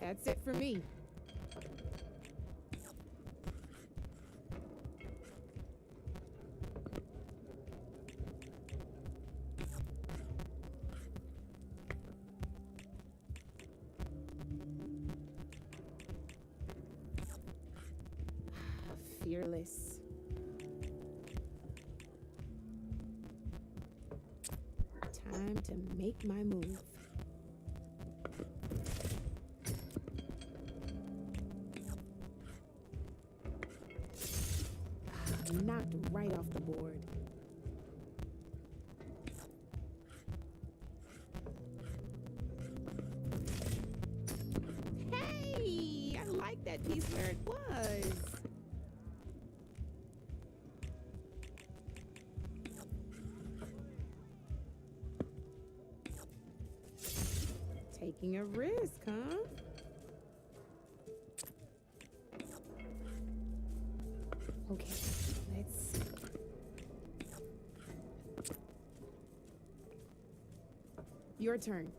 That's it for me. Fearless. Time to make my move. Knocked right off the board. Hey, I like that piece where it was. Taking a risk, huh? Okay, let's see. Your turn.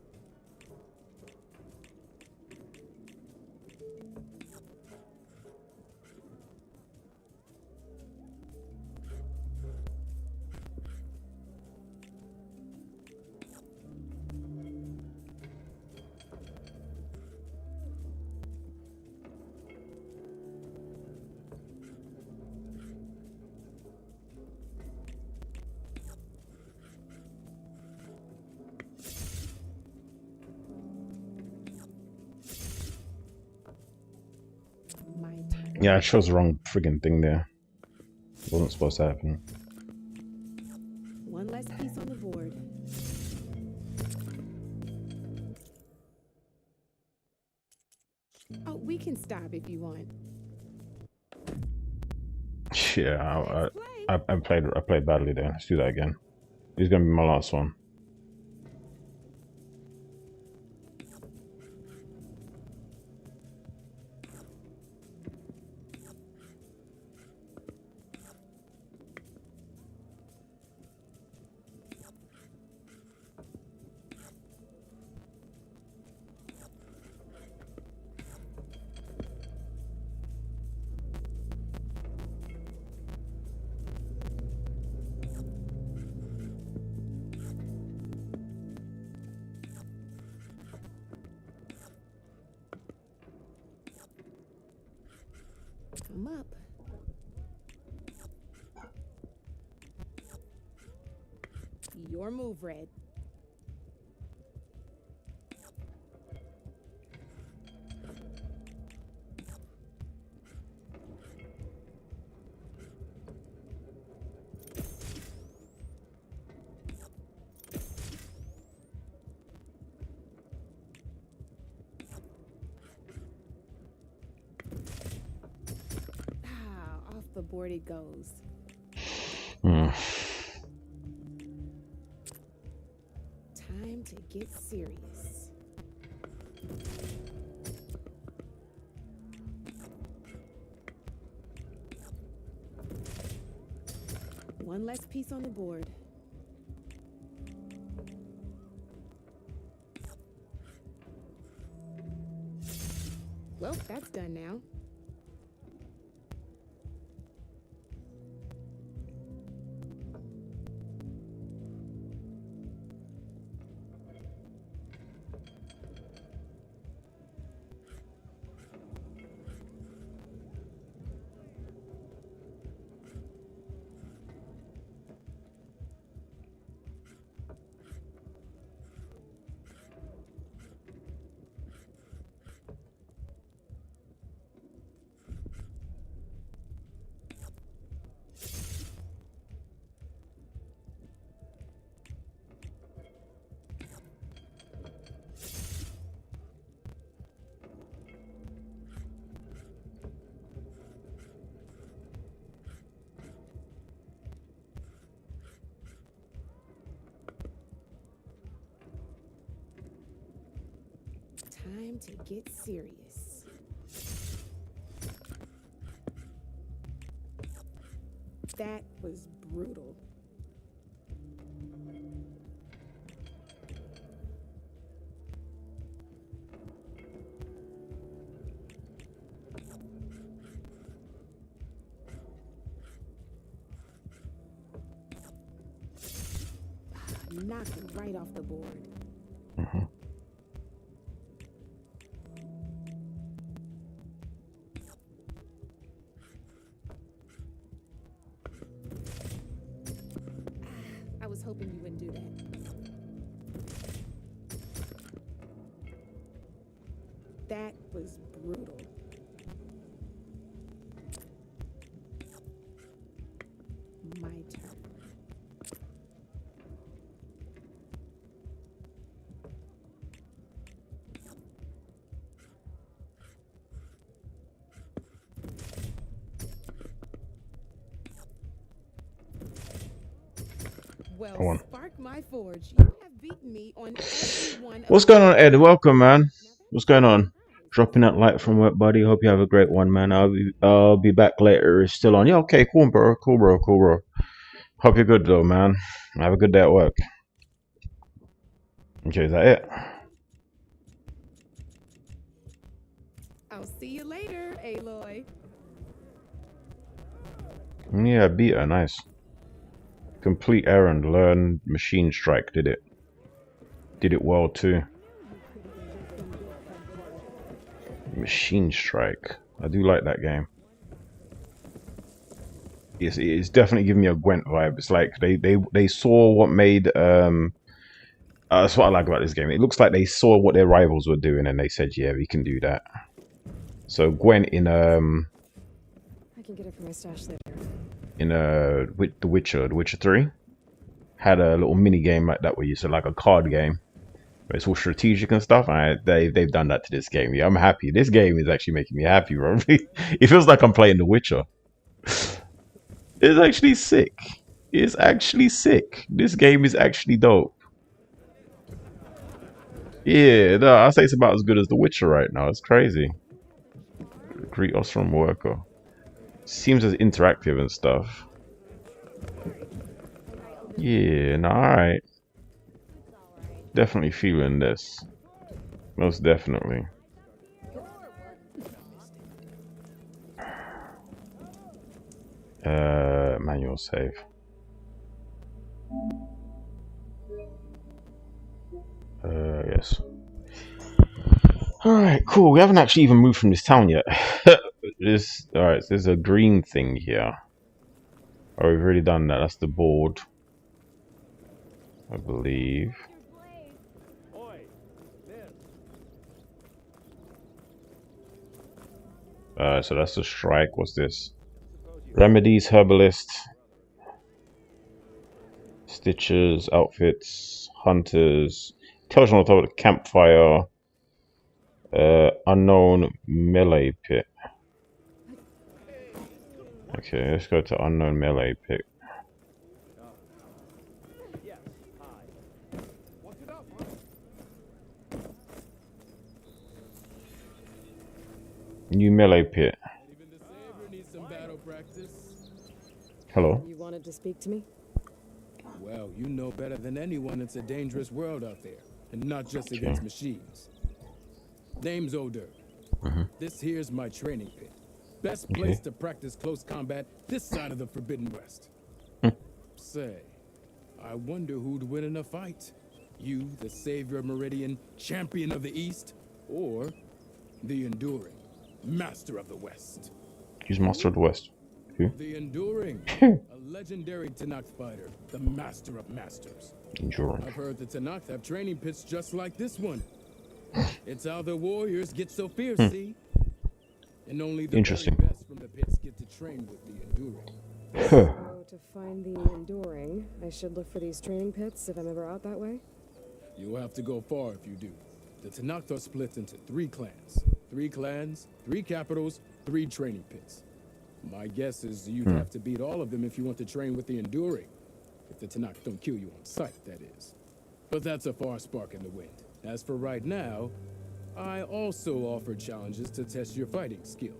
Yeah, I chose the wrong friggin' thing there. Wasn't supposed to happen. One less piece on the board. Oh, we can stop if you want. Yeah, I played badly there. Let's do that again. This is gonna be my last one. Come up. Your move, Red. Off the board it goes. Time to get serious. One less piece on the board. Well, that's done now. Time to get serious. That was brutal. Knocked it right off the board. I was hoping you wouldn't do that. That was brutal. My turn. Well, spark my forge. You have beaten me on every one. What's going on, Ed? Welcome, man. What's going on? Dropping that light from work, buddy. Hope you have a great one, man. I'll be back later. It's still on. Yeah, okay, cool, bro. Cool, bro. Hope you're good, though, man. Have a good day at work. Okay, is that it? I'll see you later, Aloy. Yeah, beat her. Nice. Complete errand. Learn machine strike. Did it well, too. Machine strike. I do like that game. It's definitely giving me a Gwent vibe. It's like they saw what made that's what I like about this game. It looks like they saw what their rivals were doing and they said, yeah, we can do that. So Gwent in I can get it from my stash later. in with The Witcher 3. Had a little mini game like that where you said like a card game. But it's all strategic and stuff. They've done that to this game. Yeah, I'm happy. This game is actually making me happy, bro. It feels like I'm playing The Witcher. It's actually sick. It's actually sick. This game is actually dope. Yeah, no, I'll say it's about as good as The Witcher right now. It's crazy. Greet us from worker. Seems as interactive and stuff. Yeah, no, alright. Definitely feeling this. Most definitely. Manual save. Yes. Alright, cool. We haven't actually even moved from this town yet. Alright, so there's a green thing here. Oh, we've already done that. That's the board, I believe. So that's the strike. What's this? Remedies, herbalist, stitches, outfits, hunters. Tells you on the top of the campfire. Unknown melee pit. Okay, let's go to unknown melee pit. New melee pit. Hello. You wanted to speak to me? Well, you know better than anyone it's a dangerous world out there, and not just against machines. Name's Odor. This here's my training pit. Best place to practice close combat this side of the Forbidden West. Say, I wonder who'd win in a fight. You, the savior of Meridian, champion of the East, or the Enduring, master of the West. He's master of the West. Who? The Enduring, a legendary Tanakh fighter, the master of masters. Enduring. I've heard the Tanakh have training pits just like this one. It's how the warriors get so fierce, see? And only the very best from the pits get to train with the Enduring. So to find the Enduring, I should look for these training pits if I'm ever out that way? You'll have to go far if you do. The Tanakh are split into 3 clans. 3 clans, 3 capitals, 3 training pits. My guess is you'd have to beat all of them if you want to train with the Enduring. If the Tanakh don't kill you on sight, that is. But that's a far spark in the wind. As for right now, I also offer challenges to test your fighting skill.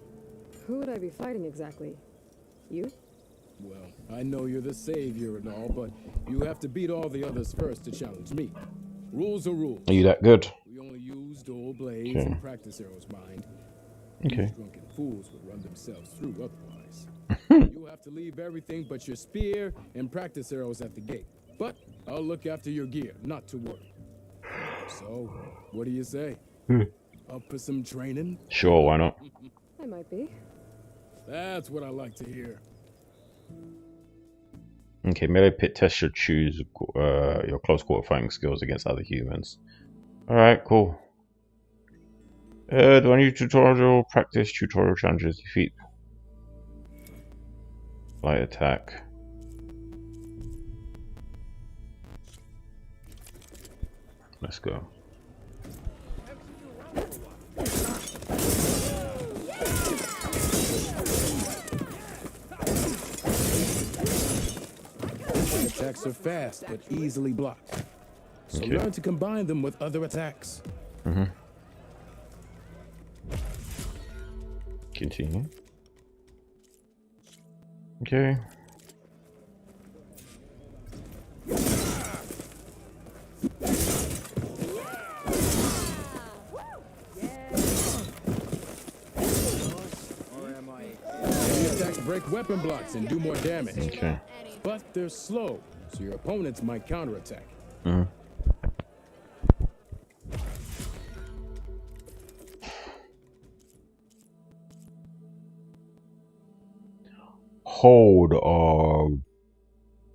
Who would I be fighting exactly? You? Well, I know you're the savior and all, but you have to beat all the others first to challenge me. Rules are rules. Are you that good? We only use dual blades and practice arrows, mind. These drunken fools would run themselves through otherwise. You have to leave everything but your spear and practice arrows at the gate. But I'll look after your gear, not to worry. So, what do you say? Up for some training? Sure, why not? I might be. That's what I like to hear. Okay, melee pit test should choose your close quarter fighting skills against other humans. Alright, cool. Do I need tutorial? Practice tutorial challenges. Defeat. Light attack. Let's go. Attacks are fast, but easily blocked. So learn to combine them with other attacks. Continue. Okay. Attacks break weapon blocks and do more damage. Okay. But they're slow, so your opponents might counterattack. Hold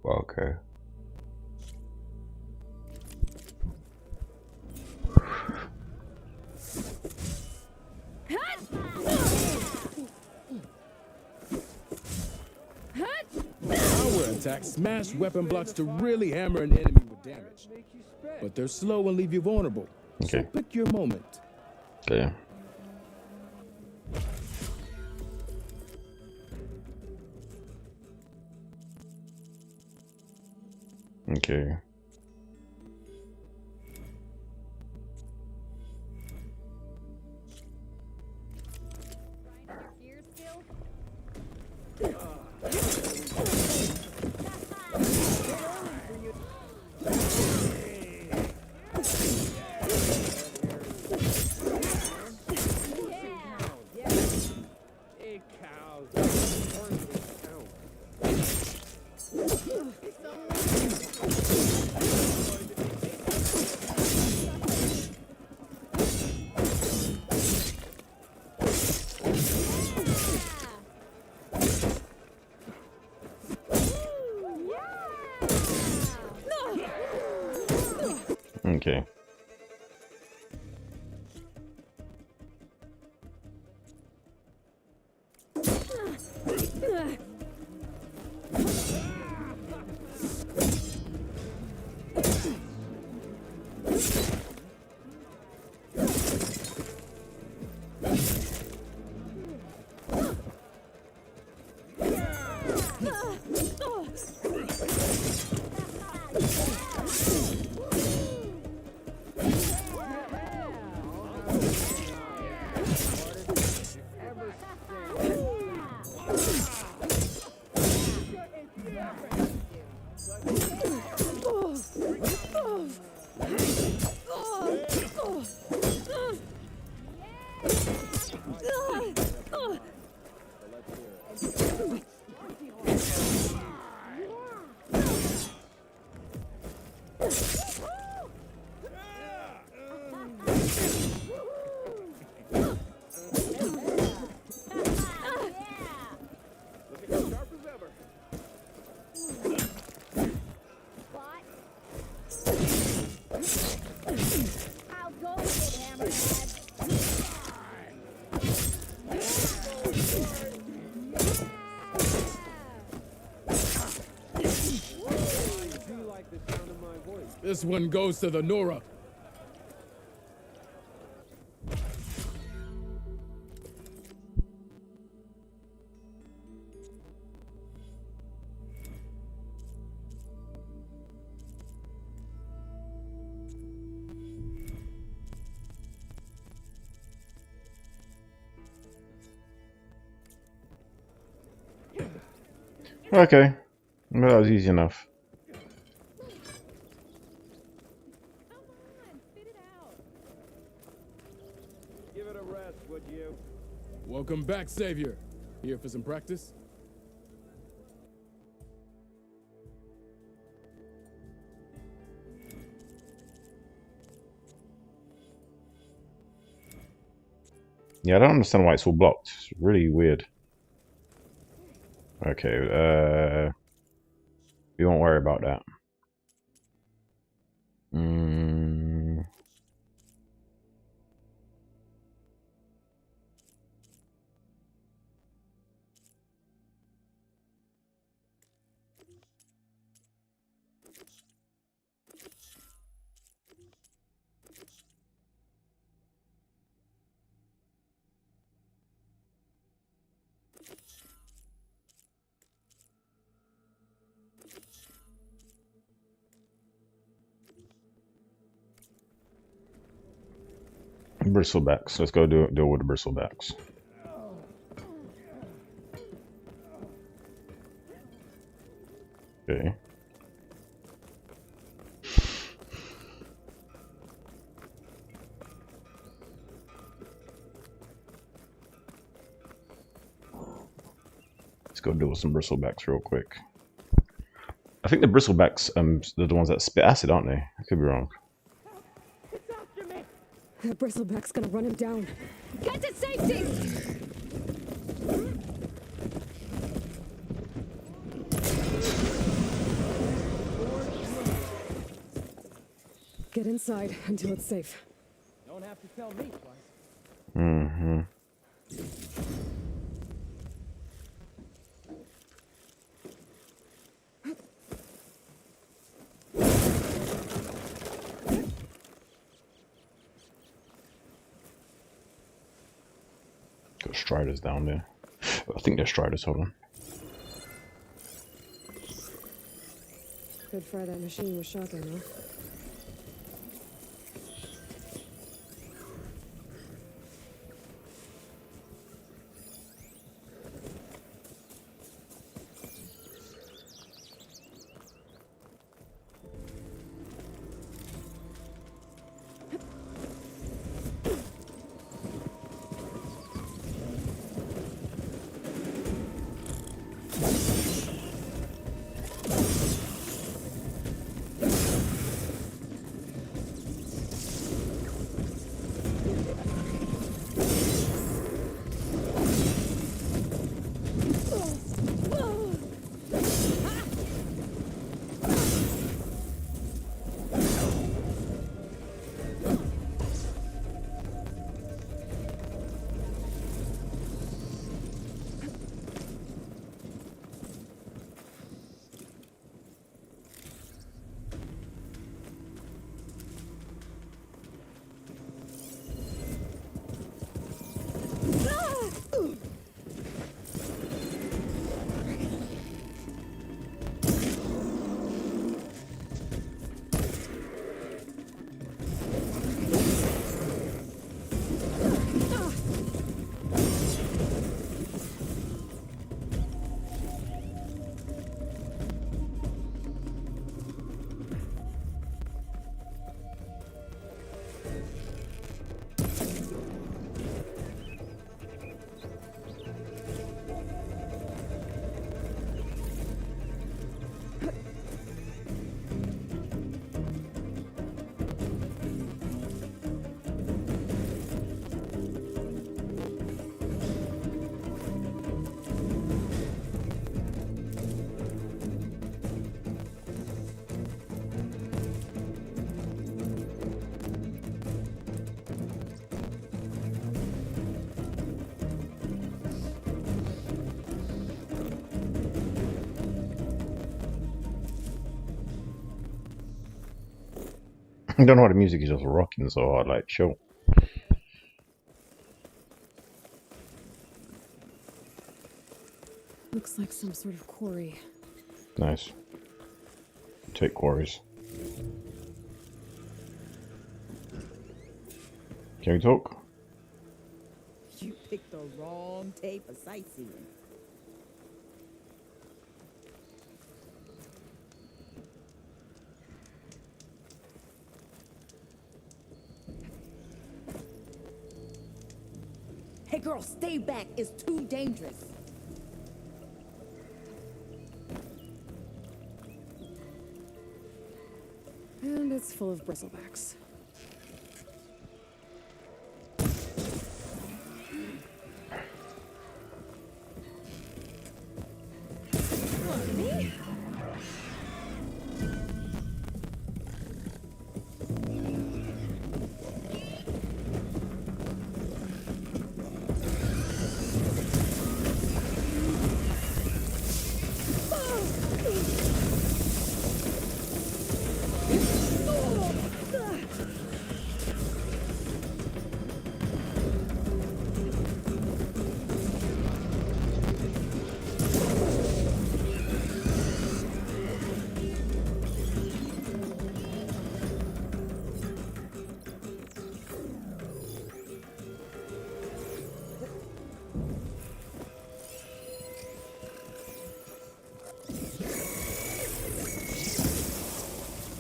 okay. attack smash weapon blocks to really hammer an enemy with damage. But they're slow and leave you vulnerable. Okay. So pick your moment. Okay. Okay. Okay. This one goes to the Nora. Okay. Well, that was easy enough. Give it a rest, would you? Welcome back, Savior. Here for some practice? Yeah, I don't understand why it's all blocked. It's really weird. Okay, we won't worry about that. Bristlebacks. Let's go deal with the bristlebacks. Okay. Let's go deal with some bristlebacks real quick. I think the bristlebacks, they're the ones that spit acid, aren't they? I could be wrong. That bristleback's gonna run him down. Get to safety! Get inside until it's safe. Don't have to tell me twice. Mm-hmm. Got Striders down there. I think they're Striders, hold on. Could fry that machine with shotgun, huh? I don't know why the music is just rocking so hard, like, chill. Looks like some sort of quarry. Nice. Take quarries. Can we talk? You picked the wrong day for sightseeing. Hey girl, stay back. It's too dangerous. And it's full of bristlebacks.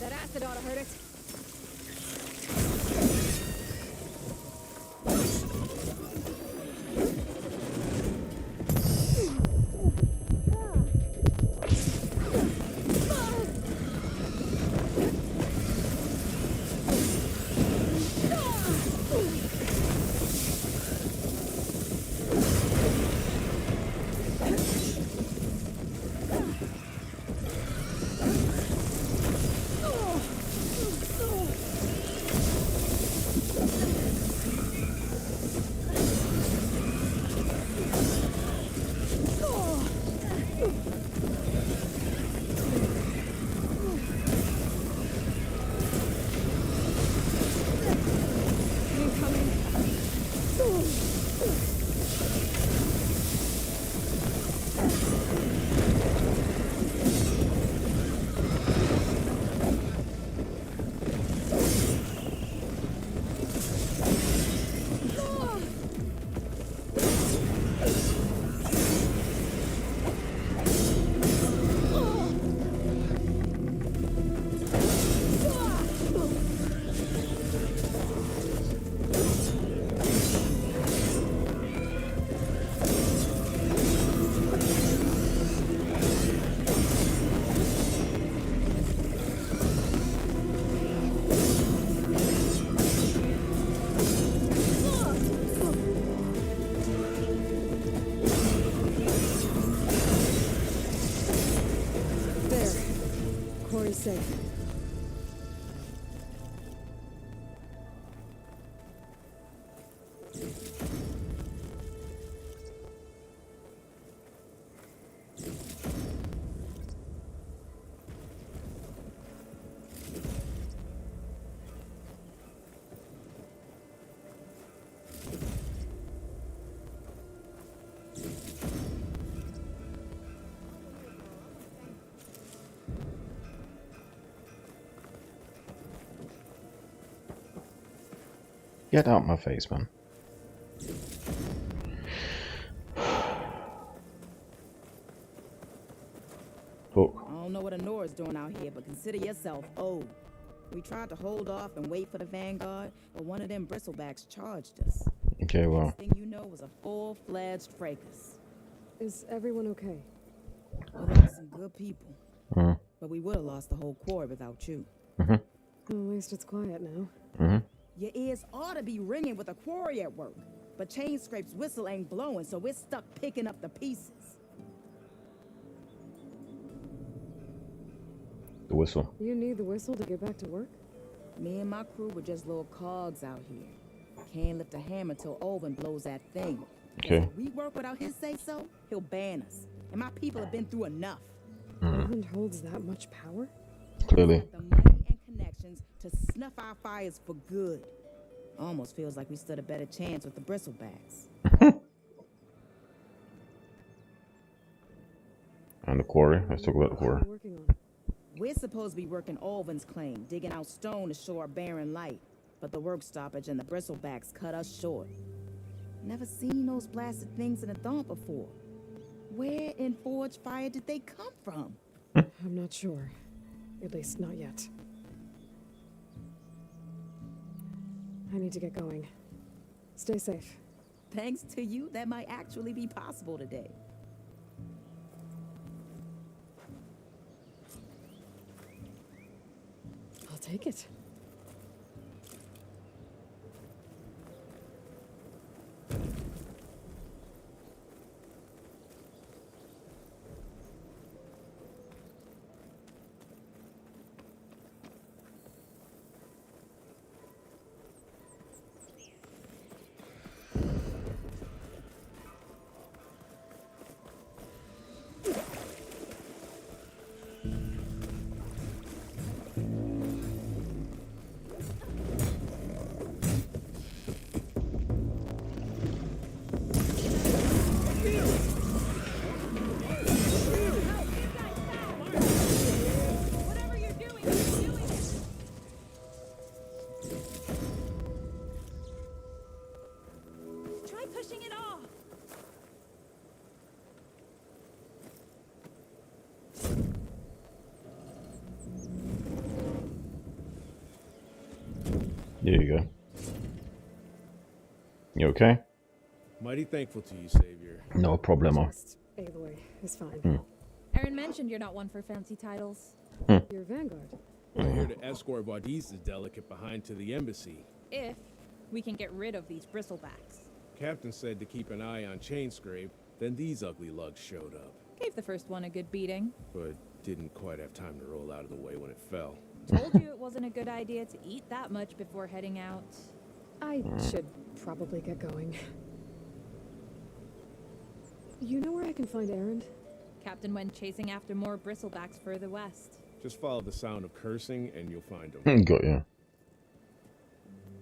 That acid ought to hurt it. door is safe. Get out my face, man. Hook. I don't know what Honora's doing out here, but consider yourself old. We tried to hold off and wait for the Vanguard, but one of them bristlebacks charged us. Okay, well. Next thing you know was a full-fledged fracas. Is everyone okay? We lost some good people, Mm. but we would have lost the whole quarry without you. Mhm. Well, at least it's quiet now. Mhm. Your ears ought to be ringing with a quarry at work, but Chain Scrape's whistle ain't blowing, so we're stuck picking up the pieces. The whistle. You need the whistle to get back to work? Me and my crew were just little cogs out here. Can't lift a hammer till Olvin blows that thing. Okay. If we work without his say-so, he'll ban us. And my people have been through enough. Olvin holds that much power? Clearly. The money and connections to snuff our fires for good. Almost feels like we stood a better chance with the bristlebacks. And the quarry. Let's talk about the quarry. Working on. We're supposed to be working Olvin's claim, digging out stone to show our barren light. But the work stoppage and the bristlebacks cut us short. Never seen those blasted things in a thump before. Where in Forge Fire did they come from? I'm not sure. At least not yet. I need to get going. Stay safe. Thanks to you, that might actually be possible today. I'll take it. There you go. You okay? Mighty thankful to you, Savior. No problemo. Just Aloy is fine. Aaron mentioned you're not one for fancy titles. Your Vanguard. I'm here to escort Wadiz's delegate behind to the embassy. If we can get rid of these bristlebacks. Captain said to keep an eye on Chain Scrape, then these ugly lugs showed up. Gave the first one a good beating. But didn't quite have time to roll out of the way when it fell. Told you it wasn't a good idea to eat that much before heading out. I should probably get going. You know where I can find Aaron? Captain went chasing after more bristlebacks further west. Just follow the sound of cursing and you'll find them. Got you.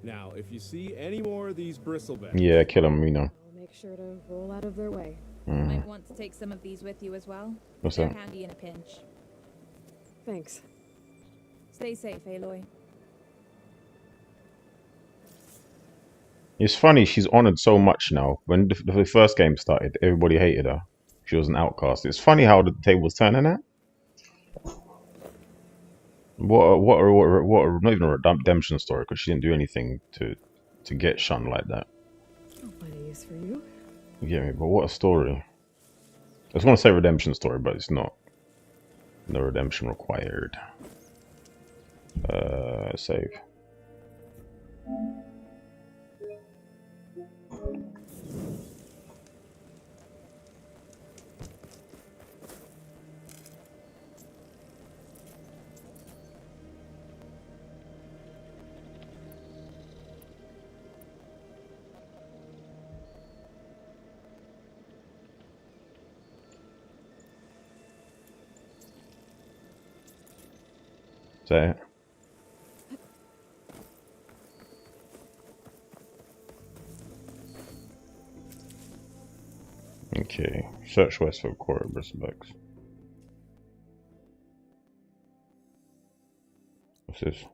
Now, if you see any more of these bristlebacks... Yeah, kill them, you know. I'll make sure to roll out of their way. Might want to take some of these with you as well. What's They're that? handy in a pinch. Thanks. Stay safe, Aloy. It's funny, she's honored so much now. When the first game started, everybody hated her. She was an outcast. It's funny how the table's turning out. What not even a redemption story, because she didn't do anything to get shunned like that. I'll find a use for you. You get me? But what a story. I just want to say redemption story, but it's not. No redemption required. Save. Is that it? Okay. Search west for quarry bristlebugs. What's this?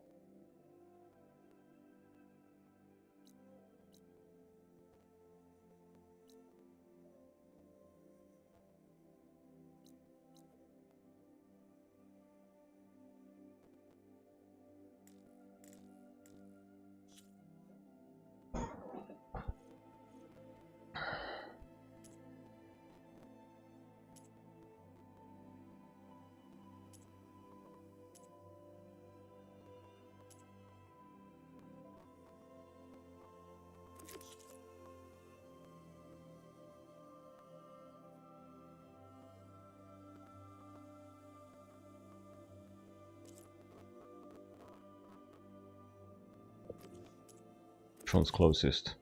Which one's closest?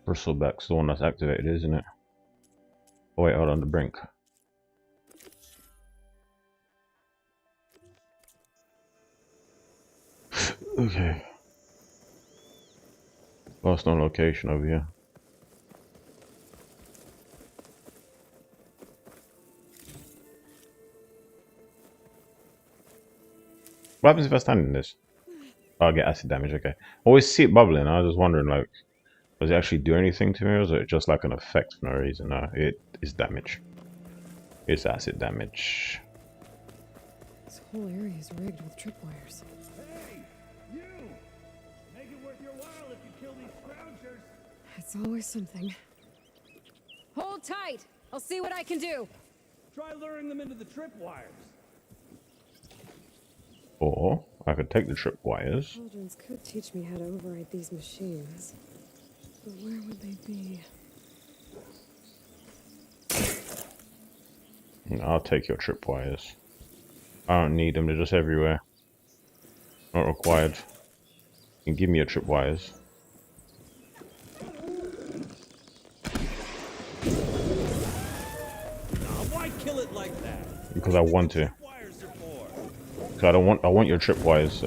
Bristleback's the one that's activated, isn't it? Oh wait, hold on, the brink. Okay. Lost no location over here. What happens if I stand in this? Oh, I get acid damage, okay. I always see it bubbling, I was just wondering, like, does it actually do anything to me, or is it just like an effect for no reason? No, it is damage. It's acid damage. This whole area is rigged with tripwires. Hey, you! Make it worth your while if you kill these scroungers. It's always something. Hold tight. I'll see what I can do. Try luring them into the tripwires. Or I could take the tripwires. Children's could teach me how to override these machines. But where would they be? I'll take your tripwires. I don't need them, they're just everywhere. Not required. You can give me your tripwires. Why kill it like that? Because I want to. Because I want your tripwires.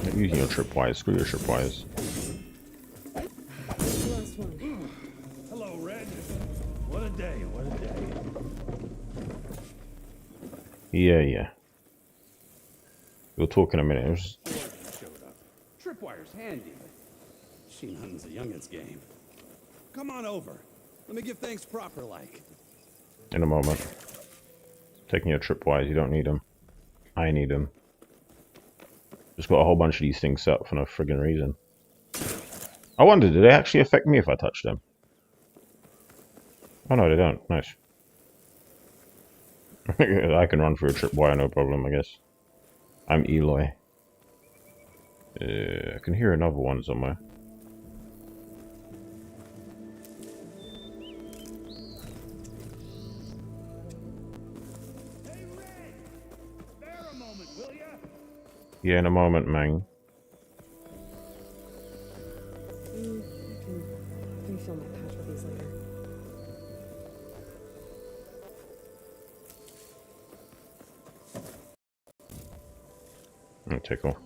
I'm using your tripwires, screw your tripwires. Last one. Hello, Red. What a day, what a day. Yeah. We'll talk in a minute. Showed up. Tripwire's handy. Machine hunting's a youngin's game. Come on over. Let me give things proper like. In a moment. Taking your tripwires, you don't need them. I need them. Just got a whole bunch of these things set up for no friggin' reason. I wonder, do they actually affect me if I touch them? Oh no, they don't. Nice. I can run through a tripwire, no problem, I guess. I'm Aloy. I can hear another one somewhere. Hey, Red! Spare a moment, will ya? Yeah, in a moment, man. I can refill my patch with these later. Okay, cool.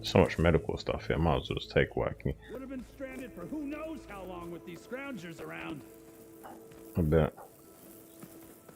So much medical stuff here. Might as well just take what I can. Would have been stranded for who knows how long with these scroungers around. I bet.